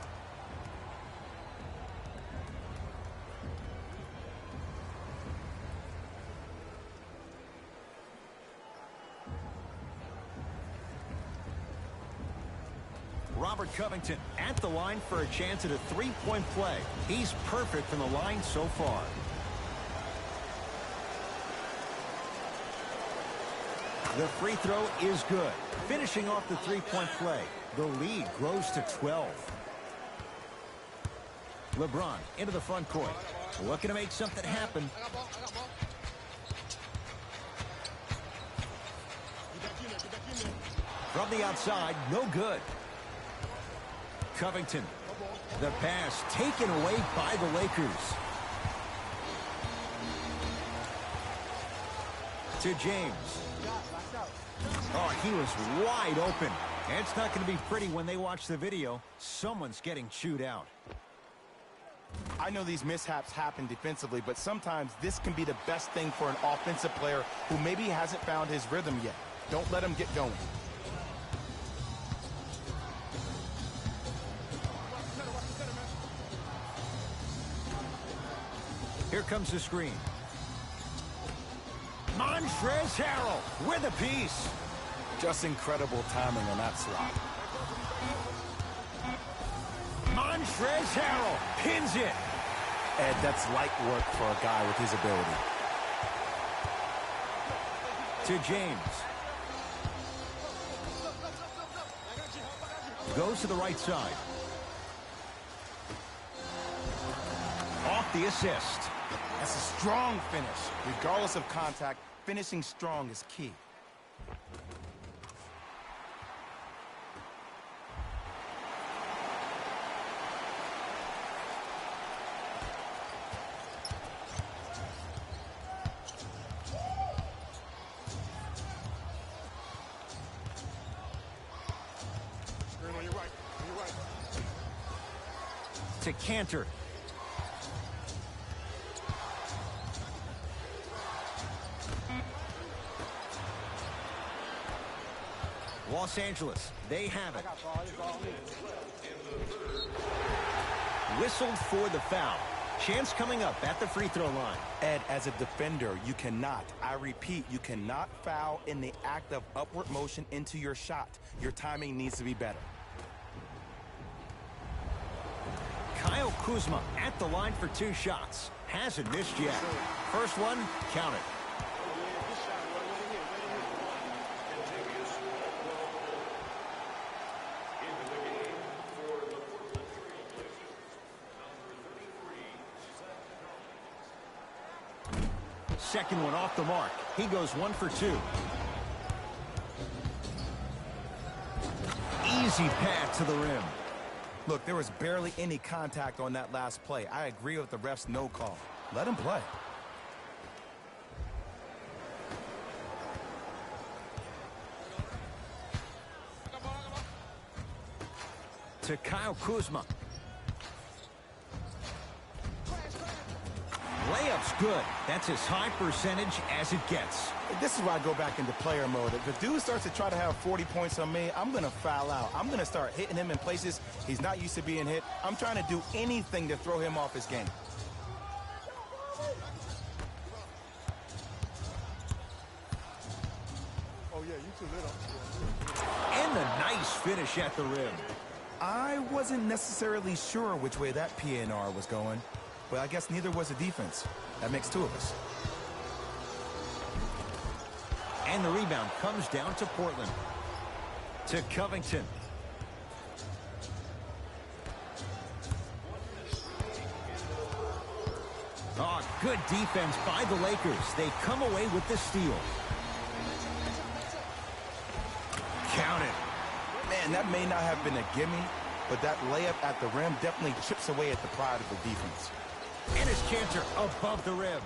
Robert Covington at the line for a chance at a 3-point play. He's perfect from the line so far. The free throw is good. Finishing off the 3-point play. The lead grows to 12. LeBron into the front court. Looking to make something happen. From the outside, no good. Covington. The pass taken away by the Lakers. To James. Oh, he was wide open. It's not going to be pretty when they watch the video. Someone's getting chewed out. I know these mishaps happen defensively, but sometimes this can be the best thing for an offensive player who maybe hasn't found his rhythm yet. Don't let him get going. Here comes the screen. Montrezl Harrell with a piece. Just incredible timing on that slot. Montrezl Harrell pins it. Ed, that's light work for a guy with his ability. To James. Goes to the right side. Off the assist. That's a strong finish. Regardless of contact, finishing strong is key. Screen on your right. On your right. To Cantor. Los Angeles, they have it. Whistled for the foul. Chance coming up at the free throw line. Ed, as a defender, you cannot, I repeat, you cannot foul in the act of upward motion into your shot. Your timing needs to be better. Kuzma at the line for 2 shots. Hasn't missed yet. First one, count it. Second one off the mark. He goes 1 for 2. Easy pass to the rim. Look, there was barely any contact on that last play. I agree with the ref's no call. Let him play. To Kyle Kuzma. Layup's good. That's as high percentage as it gets. This is why I go back into player mode. If the dude starts to try to have 40 points on me, I'm going to foul out. I'm going to start hitting him in places he's not used to being hit. I'm trying to do anything to throw him off his game. Oh, yeah, you too little. And a nice finish at the rim. I wasn't necessarily sure which way that PNR was going, but I guess neither was the defense. That makes 2 of us. And the rebound comes down to Portland. To Covington. Oh, good defense by the Lakers. They come away with the steal. Count it. Man, that may not have been a gimme, but that layup at the rim definitely chips away at the pride of the defense. And his Cantor above the rim.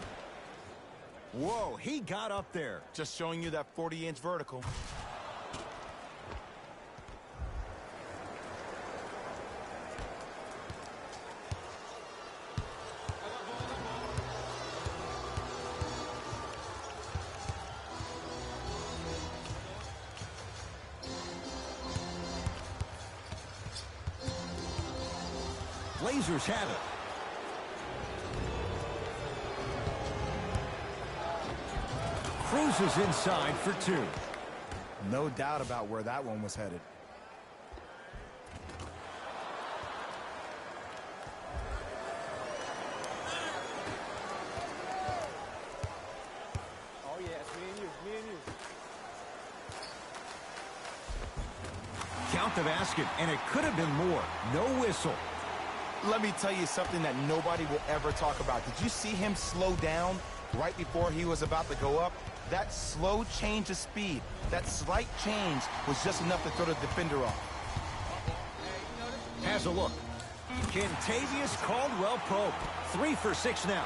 Whoa, he got up there. Just showing you that 40-inch vertical. Blazers have it. Cruises inside for 2. No doubt about where that one was headed. Oh, yeah, it's me and you, Count the basket, and it could have been more. No whistle. Let me tell you something that nobody will ever talk about. Did you see him slow down right before he was about to go up? That slow change of speed, that slight change was just enough to throw the defender off. Has a look. Kentavious Caldwell-Pope. 3 for 6 now.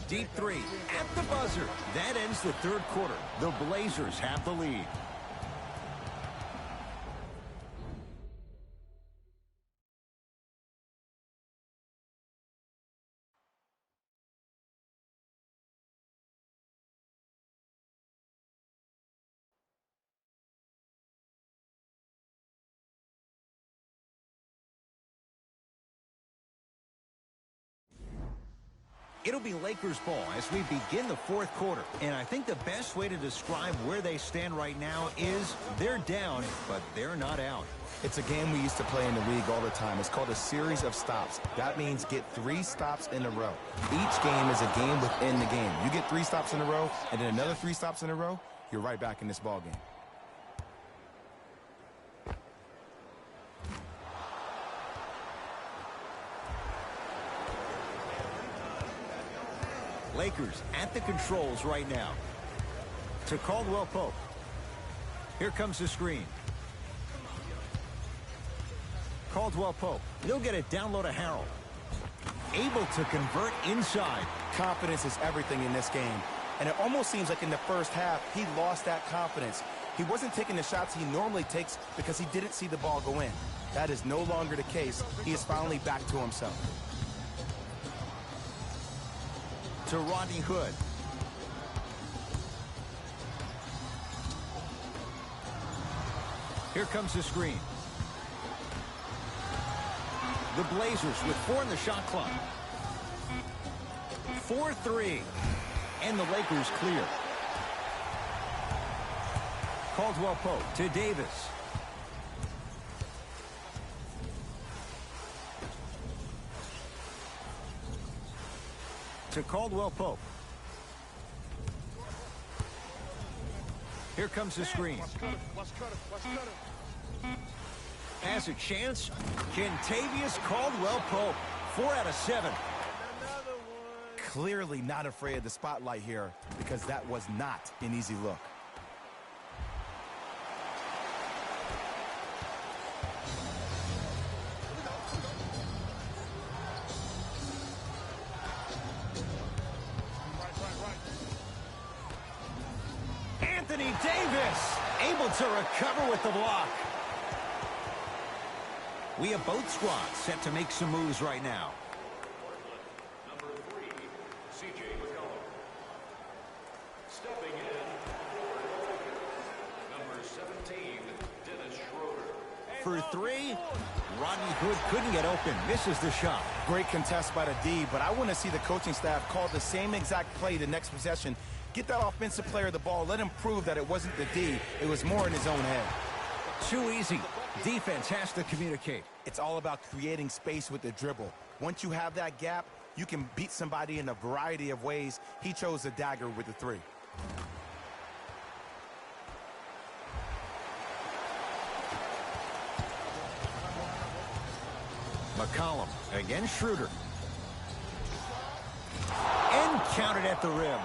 Deep 3 at the buzzer. That ends the 3rd quarter. The Blazers have the lead. It'll be Lakers ball as we begin the 4th quarter. And I think the best way to describe where they stand right now is they're down, but they're not out. It's a game we used to play in the league all the time. It's called a series of stops. That means get 3 stops in a row. Each game is a game within the game. You get 3 stops in a row, and then another 3 stops in a row, you're right back in this ball game. Lakers at the controls right now. To Caldwell-Pope. Here comes the screen. Caldwell-Pope. He'll get it down low to Harrell. Able to convert inside. Confidence is everything in this game. And it almost seems like in the first half, he lost that confidence. He wasn't taking the shots he normally takes because he didn't see the ball go in. That is no longer the case. He is finally back to himself. To Rodney Hood. Here comes the screen. The Blazers with 4 in the shot clock. 4-3. And the Lakers clear. Caldwell Pope to Davis. To Caldwell Pope. Here comes the screen. Has a chance. Kentavious Caldwell Pope. 4 out of 7. Clearly not afraid of the spotlight here because that was not an easy look. Anthony Davis able to recover with the block. We have both squads set to make some moves right now. Number 3, C.J. McCollum. Stepping in, number 17, Dennis Schroeder. For 3, Rodney Hood couldn't get open. Misses the shot. Great contest by the D, but I want to see the coaching staff call the same exact play the next possession. Get that offensive player the ball. Let him prove that it wasn't the D. It was more in his own head. Too easy. Defense has to communicate. It's all about creating space with the dribble. Once you have that gap, you can beat somebody in a variety of ways. He chose the dagger with the 3. McCollum against Schroeder. And counted at the rim.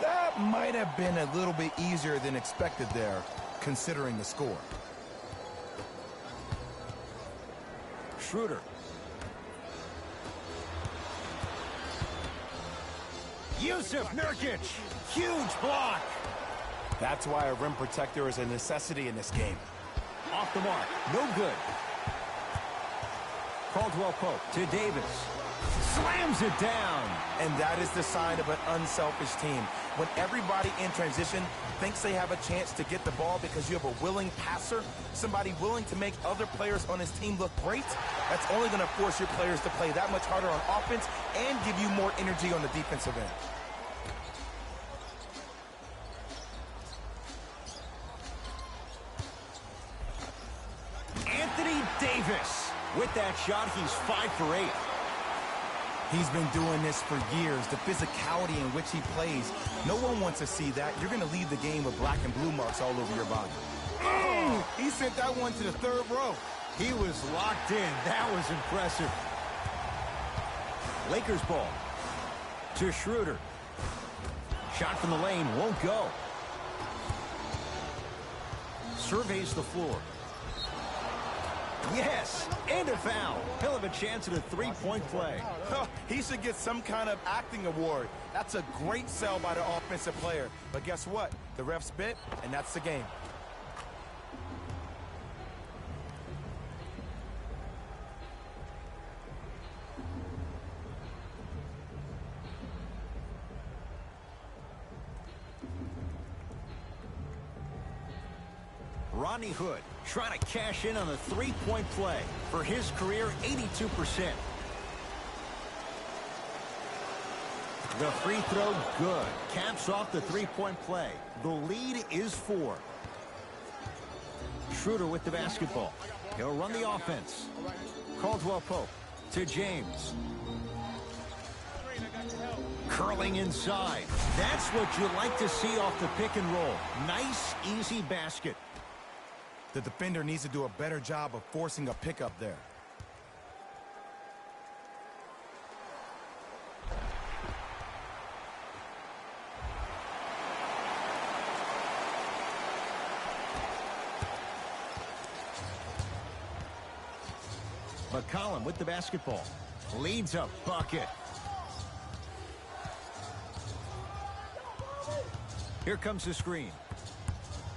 That might have been a little bit easier than expected there, considering the score. Schroeder. Yusuf Nurkic. Huge block. That's why a rim protector is a necessity in this game. Off the mark. No good. Caldwell Pope to Davis. Slams it down. And that is the sign of an unselfish team. When everybody in transition thinks they have a chance to get the ball because you have a willing passer, somebody willing to make other players on his team look great, that's only going to force your players to play that much harder on offense and give you more energy on the defensive end. Anthony Davis. With that shot, he's 5 for 8. He's been doing this for years. The physicality in which he plays, no one wants to see that. You're going to leave the game with black and blue marks all over your body. He sent that one to the 3rd row. He was locked in. That was impressive. Lakers ball to Schroeder. Shot from the lane won't go. Surveys the floor. Yes, and a foul. He'll have a chance at a 3-point play. He should get some kind of acting award. That's a great sell by the offensive player. But guess what? The ref spit, and that's the game. Rodney Hood trying to cash in on the 3-point play. For his career, 82%. The free throw, good. Caps off the 3-point play. The lead is 4. Schroeder with the basketball. He'll run the offense. Caldwell Pope to James. Curling inside. That's what you like to see off the pick and roll. Nice, easy basket. The defender needs to do a better job of forcing a pickup there. McCollum with the basketball. Leads a bucket. Here comes the screen.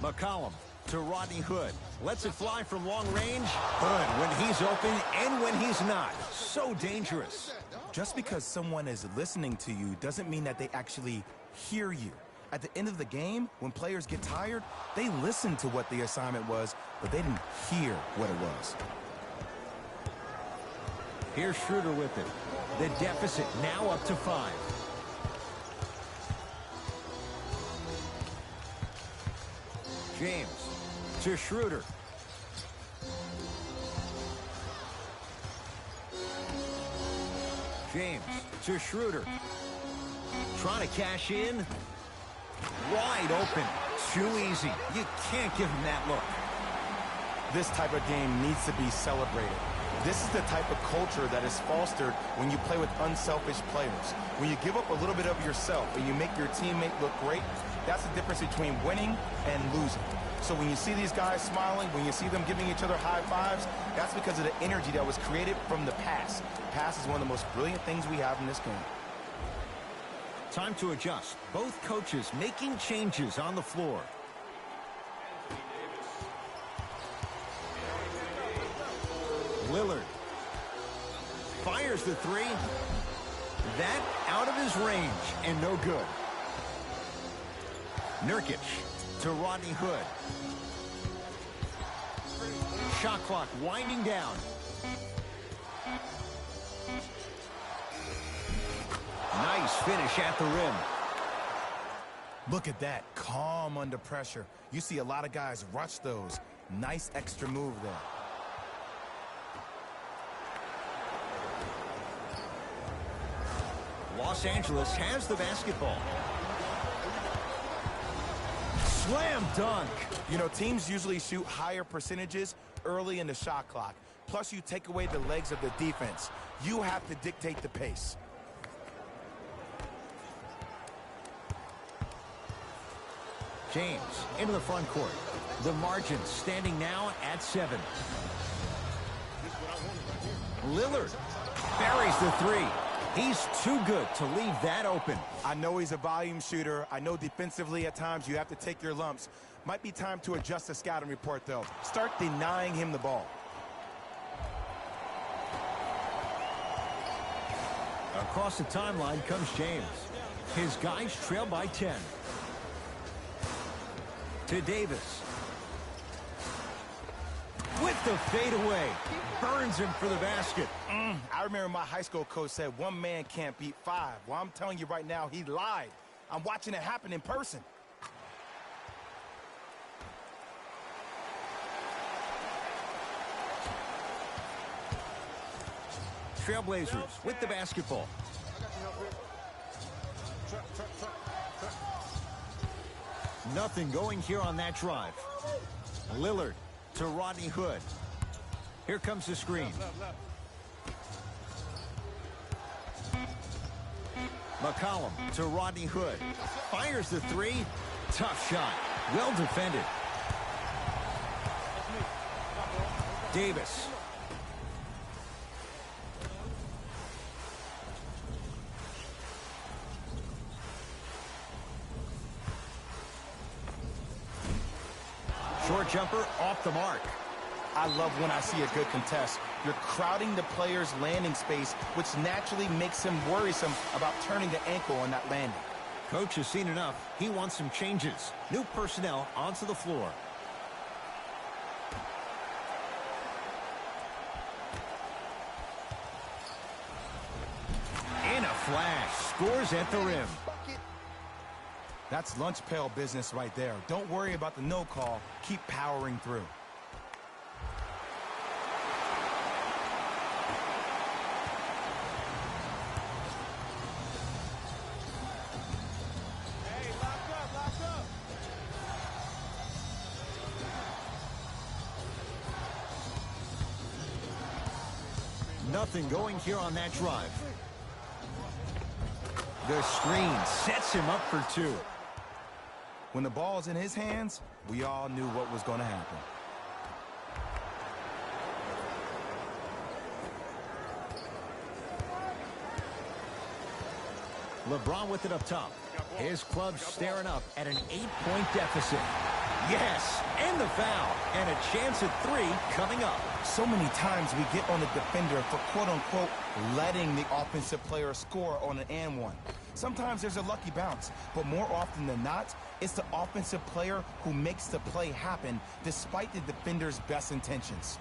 McCollum to Rodney Hood. Lets it fly from long range. Hood when he's open and when he's not. So dangerous. Just because someone is listening to you doesn't mean that they actually hear you. At the end of the game, when players get tired, they listen to what the assignment was, but they didn't hear what it was. Here's Schroeder with it. The deficit now up to 5. James to Schroeder. James to Schroeder. Trying to cash in. Wide open. Too easy. You can't give him that look. This type of game needs to be celebrated. This is the type of culture that is fostered when you play with unselfish players. When you give up a little bit of yourself and you make your teammate look great, that's the difference between winning and losing. So when you see these guys smiling, when you see them giving each other high fives, that's because of the energy that was created from the pass. Pass is one of the most brilliant things we have in this game. Time to adjust. Both coaches making changes on the floor. Lillard fires the 3. That out of his range and no good. Nurkic to Rodney Hood. Shot clock winding down. Nice finish at the rim. Look at that, calm under pressure. You see a lot of guys rush those. Nice extra move there. Los Angeles has the basketball. Slam dunk. You know, teams usually shoot higher percentages early in the shot clock. Plus, you take away the legs of the defense. You have to dictate the pace. James into the front court. The margin standing now at 7. Lillard buries the 3. He's too good to leave that open. I know he's a volume shooter. I know defensively at times you have to take your lumps. Might be time to adjust the scouting report, though. Start denying him the ball. Across the timeline comes James. His guys trail by 10. To Davis. With the fadeaway. Burns him for the basket. I remember my high school coach said one man can't beat 5. Well, I'm telling you right now, he lied. I'm watching it happen in person. Trailblazers with the basketball. Nothing going here on that drive. Lillard to Rodney Hood. Here comes the screen. McCollum to Rodney Hood. Fires the 3. Tough shot. Well defended. Davis. Short jumper off the mark. I love when I see a good contest. You're crowding the player's landing space, which naturally makes him worrisome about turning the ankle on that landing. Coach has seen enough. He wants some changes. New personnel onto the floor. In a flash. Scores at the rim. That's lunch pail business right there. Don't worry about the no call. Keep powering through. Nothing going here on that drive. The screen sets him up for 2. When the ball's in his hands, we all knew what was going to happen. LeBron with it up top. His club's staring up at an 8-point deficit. Yes, and the foul, and a chance at 3 coming up. So many times we get on the defender for quote-unquote letting the offensive player score on an and one. Sometimes there's a lucky bounce, but more often than not, it's the offensive player who makes the play happen despite the defender's best intentions.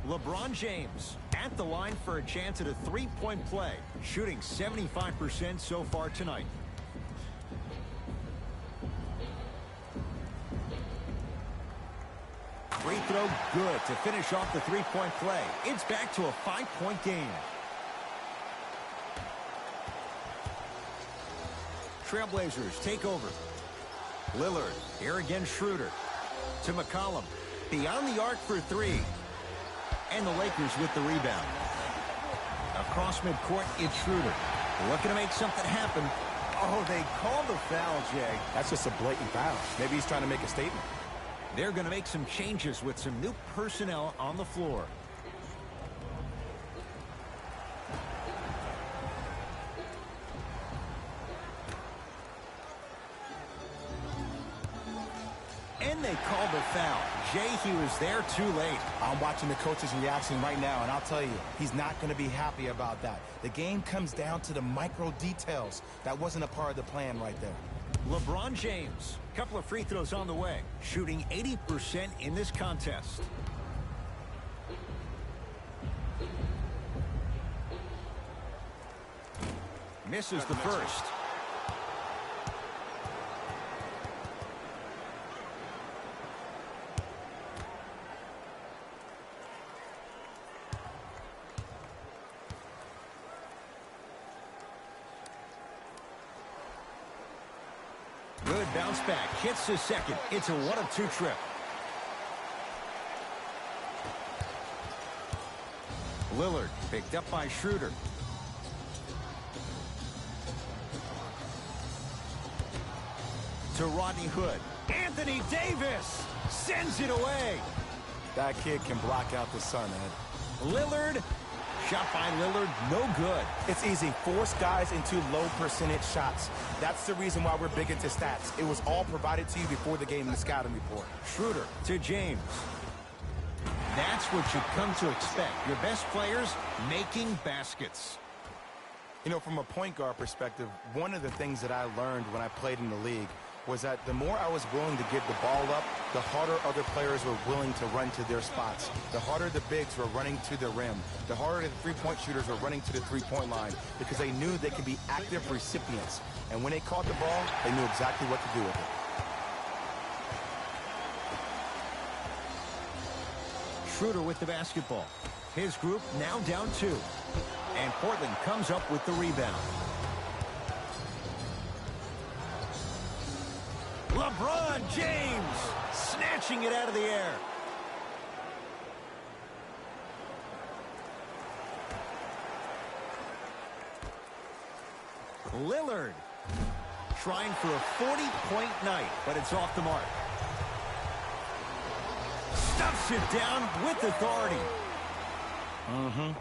LeBron James at the line for a chance at a three-point play, shooting 75% so far tonight. Free throw good to finish off the three-point play. It's back to a 5-point game. Trailblazers take over. Lillard, here again Schroeder. To McCollum. Beyond the arc for three. And the Lakers with the rebound. Across midcourt, it's Schroeder. Looking to make something happen. Oh, they called the foul, Jay. That's just a blatant foul. Maybe he's trying to make a statement. They're going to make some changes with some new personnel on the floor. And they called the foul. Jay, he was there too late. I'm watching the coach's reaction right now, and I'll tell you, he's not going to be happy about that. The game comes down to the micro details. That wasn't a part of the plan right there. LeBron James, couple of free throws on the way, shooting 80% in this contest. Misses the first. Good bounce back. Hits the second. It's a 1-of-2 trip. Lillard picked up by Schroeder. To Rodney Hood. Anthony Davis sends it away. That kid can block out the sun, Ed. Lillard. Shot by Lillard, no good. It's easy. Force guys into low percentage shots. That's the reason why we're big into stats. It was all provided to you before the game in the scouting report. Schroeder to James. That's what you've come to expect. Your best players making baskets. You know, from a point guard perspective, one of the things that I learned when I played in the league was that the more I was willing to give the ball up, the harder other players were willing to run to their spots. The harder the bigs were running to the rim. The harder the three-point shooters were running to the three-point line because they knew they could be active recipients. And when they caught the ball, they knew exactly what to do with it. Schroeder with the basketball. His group now down 2. And Portland comes up with the rebound. LeBron James snatching it out of the air. Lillard trying for a 40-point night, but it's off the mark. Stuffs it down with authority.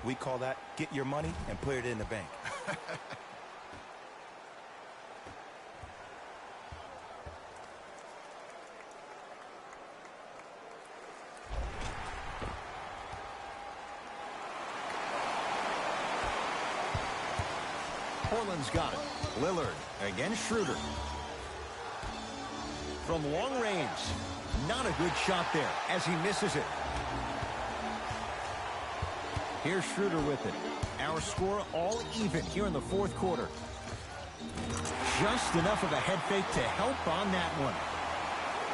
We call that get your money and put it in the bank. Portland's got it. Lillard against Schroeder. From long range, not a good shot there as he misses it. Here's Schroeder with it. Our score all even here in the fourth quarter. Just enough of a head fake to help on that one.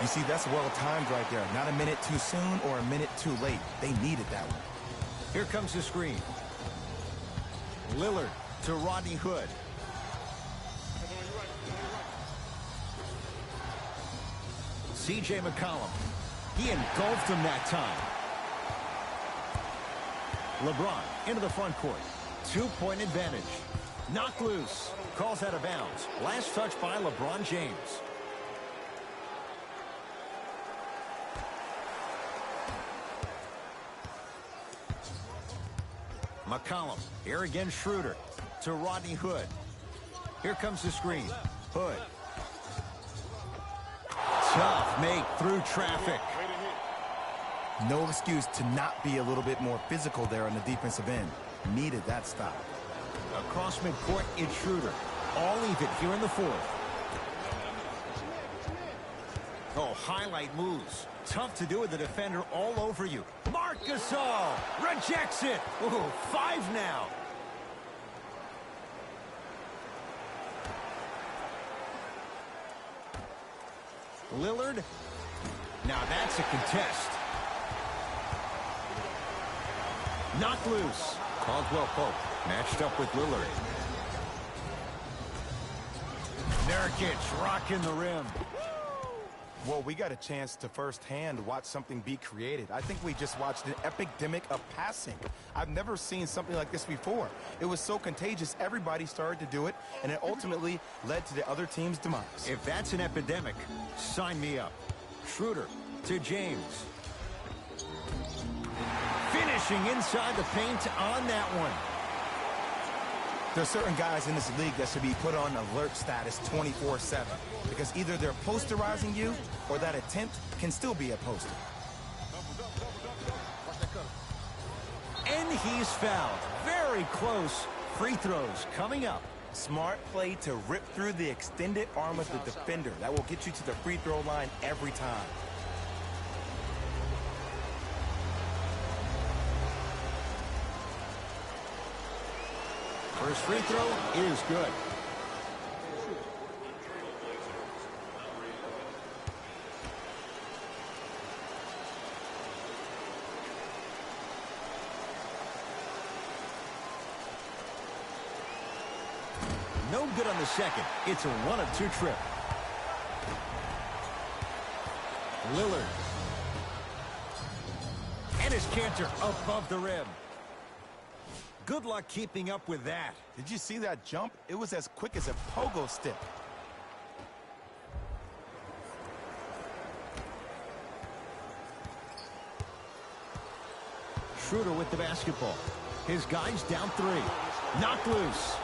You see, that's well timed right there. Not a minute too soon or a minute too late. They needed that one. Here comes the screen. Lillard to Rodney Hood. C.J. McCollum. He engulfed him that time. LeBron into the front court. 2-point advantage. Knocked loose. Calls out of bounds. Last touch by LeBron James. McCollum. Here again Schroeder. To Rodney Hood. Here comes the screen. Hood. Tough make through traffic. No excuse to not be a little bit more physical there on the defensive end. Needed that stop. Across midcourt, it's Schroeder. All even here in the fourth. Oh, highlight moves. Tough to do with the defender all over you. Mark Gasol rejects it. Ooh, 5 now. Lillard. Now that's a contest. Knocked loose. Caldwell Pope matched up with Lillard. Nurkic rocking the rim. Well, we got a chance to firsthand watch something be created. I think we just watched an epidemic of passing. I've never seen something like this before. It was so contagious, everybody started to do it, and it ultimately led to the other team's demise. If that's an epidemic, sign me up. Schroeder to James. Finishing inside the paint on that one. There's certain guys in this league that should be put on alert status 24/7 because either they're posterizing you or that attempt can still be a poster. And he's fouled. Very close. Free throws coming up. Smart play to rip through the extended arm of the defender. That will get you to the free throw line every time. First free throw is good. No good on the second. It's a 1-of-2 trip. Lillard. And his canter above the rim. Good luck keeping up with that. Did you see that jump? It was as quick as a pogo stick. Schroeder with the basketball. His guys down 3. Knocked loose.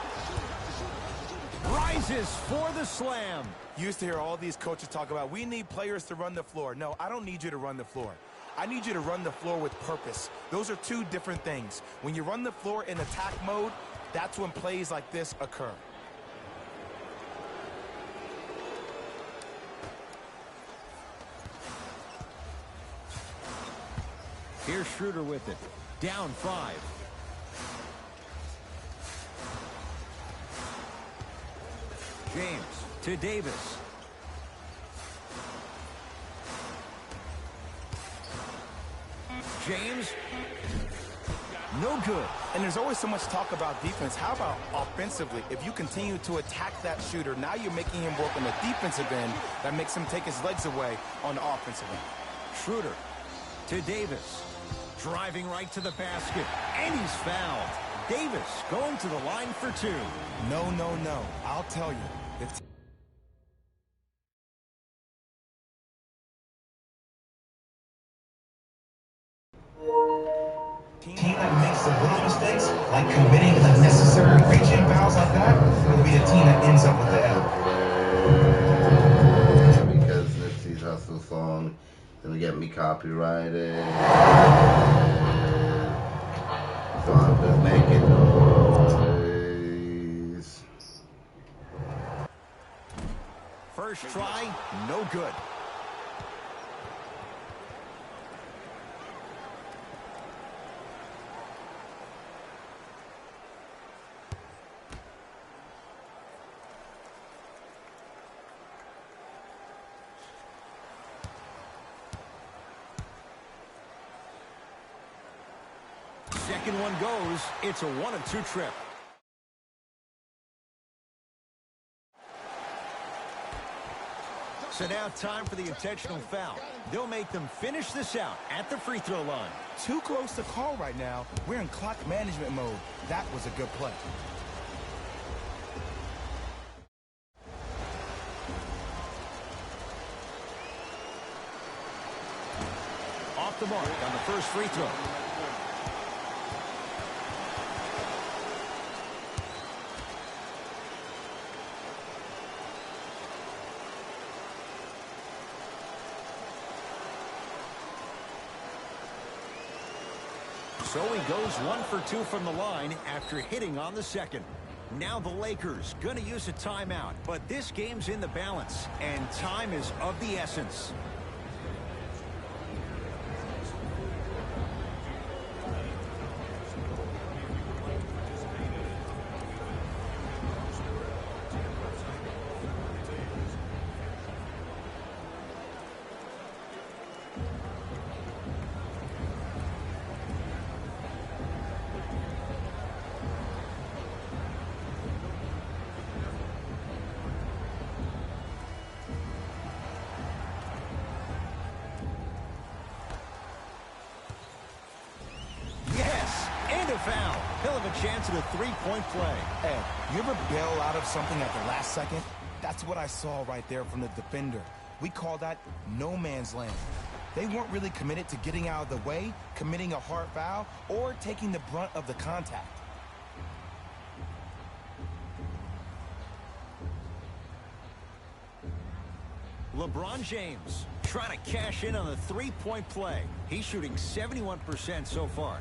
Rises for the slam. You used to hear all these coaches talk about, we need players to run the floor. No, I don't need you to run the floor. I need you to run the floor with purpose. Those are two different things. When you run the floor in attack mode, that's when plays like this occur. Here's Schroeder with it. Down 5. James to Davis. James. No good. And there's always so much talk about defense. How about offensively? If you continue to attack that shooter, now you're making him work on the defensive end. That makes him take his legs away on the offensive end. Schroeder to Davis. Driving right to the basket. And he's fouled. Davis going to the line for 2. No, no, no. I'll tell you. It's team that makes the little mistakes, like committing unnecessary reach-in fouls like that, will be a team that ends up with the L. Because Nipsey's Hustle song gonna get me copyrighted. So I'm just making noise. First try, no good. Second one goes. It's a 1-of-2 trip. So now time for the intentional foul. They'll make them finish this out at the free throw line. too close to call right now. We're in clock management mode. That was a good play. Off the mark on the first free throw. So he goes 1 for 2 from the line after hitting on the second. Now the Lakers going to use a timeout, but this game's in the balance, and time is of the essence. a foul. He'll have a chance at a three-point play. Hey, you ever bail out of something at the last second? That's what I saw right there from the defender. We call that no man's land. They weren't really committed to getting out of the way, committing a hard foul, or taking the brunt of the contact. LeBron James trying to cash in on the three-point play. He's shooting 71% so far.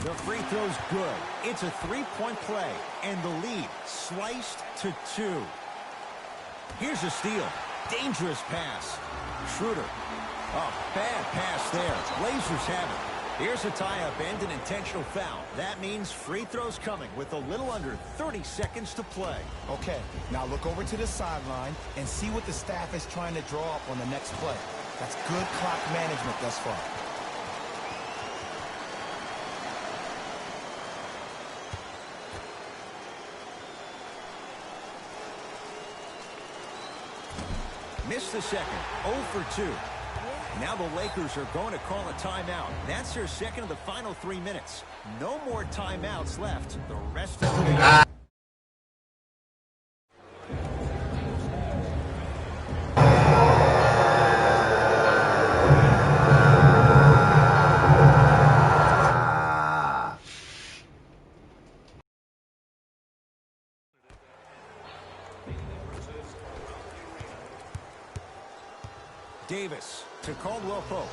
The free throw's good. It's a three-point play, and the lead sliced to 2. Here's a steal. Dangerous pass. Schroeder. Oh, bad pass there. Blazers have it. Here's a tie-up and an intentional foul. That means free throws coming with a little under 30 seconds to play. Okay, now look over to the sideline and see what the staff is trying to draw up on the next play. That's good clock management thus far. Missed the second. 0 for 2. Now the Lakers are going to call a timeout. That's their second of the final 3 minutes. No more timeouts left the rest of the game. Davis to Caldwell Pope.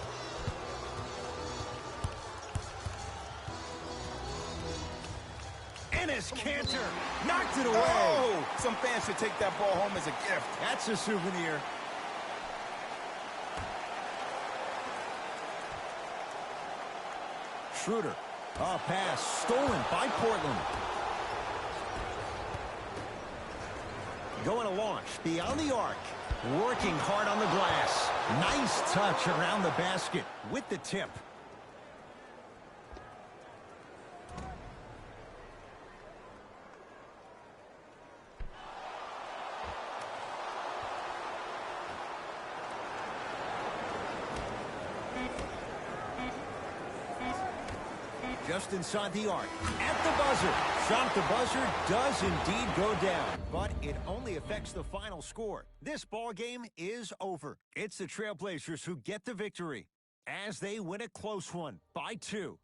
Enes Kanter knocked it away. Oh, some fans should take that ball home as a gift. That's a souvenir. Schroeder. A pass stolen by Portland. Going to launch beyond the arc. Working hard on the glass. Nice touch around the basket with the tip. Just inside the arc. At the buzzer. Shot at the buzzer does indeed go down, but it only affects the final score. This ball game is over. It's the Trailblazers who get the victory as they win a close one by 2.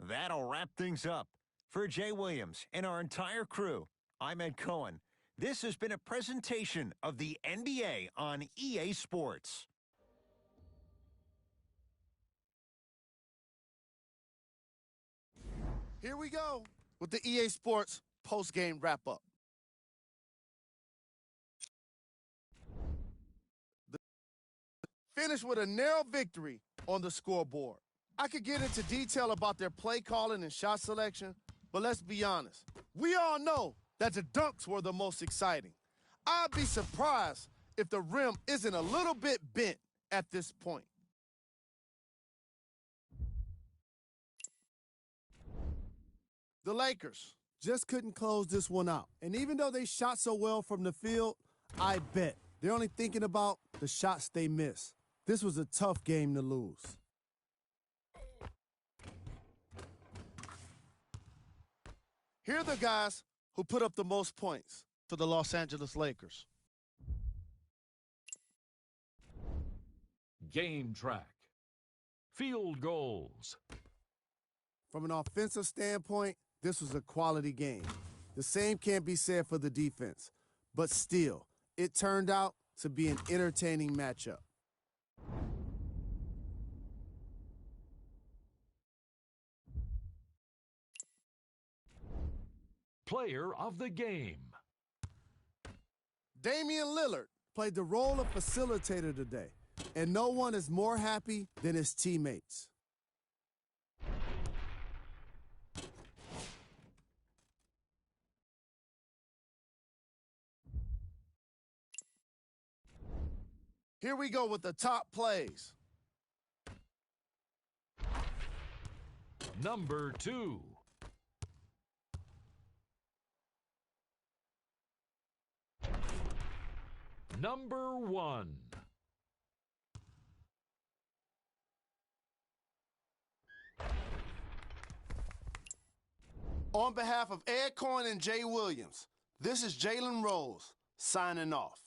That'll wrap things up. For Jay Williams and our entire crew, I'm Ed Cohen. This has been a presentation of the NBA on EA Sports. Here we go with the EA Sports post-game wrap-up. Finished with a narrow victory on the scoreboard. I could get into detail about their play calling and shot selection, but let's be honest. We all know that the dunks were the most exciting. I'd be surprised if the rim isn't a little bit bent at this point. The Lakers just couldn't close this one out. And even though they shot so well from the field, I bet they're only thinking about the shots they missed. This was a tough game to lose. Here are the guys who put up the most points for the Los Angeles Lakers. Game track. Field goals. From an offensive standpoint, this was a quality game. The same can't be said for the defense. But still, it turned out to be an entertaining matchup. Player of the game. Damian Lillard played the role of facilitator today, and no one is more happy than his teammates. Here we go with the top plays. Number 2. Number 1. On behalf of Ed Coyne and Jay Williams, this is Jalen Rose signing off.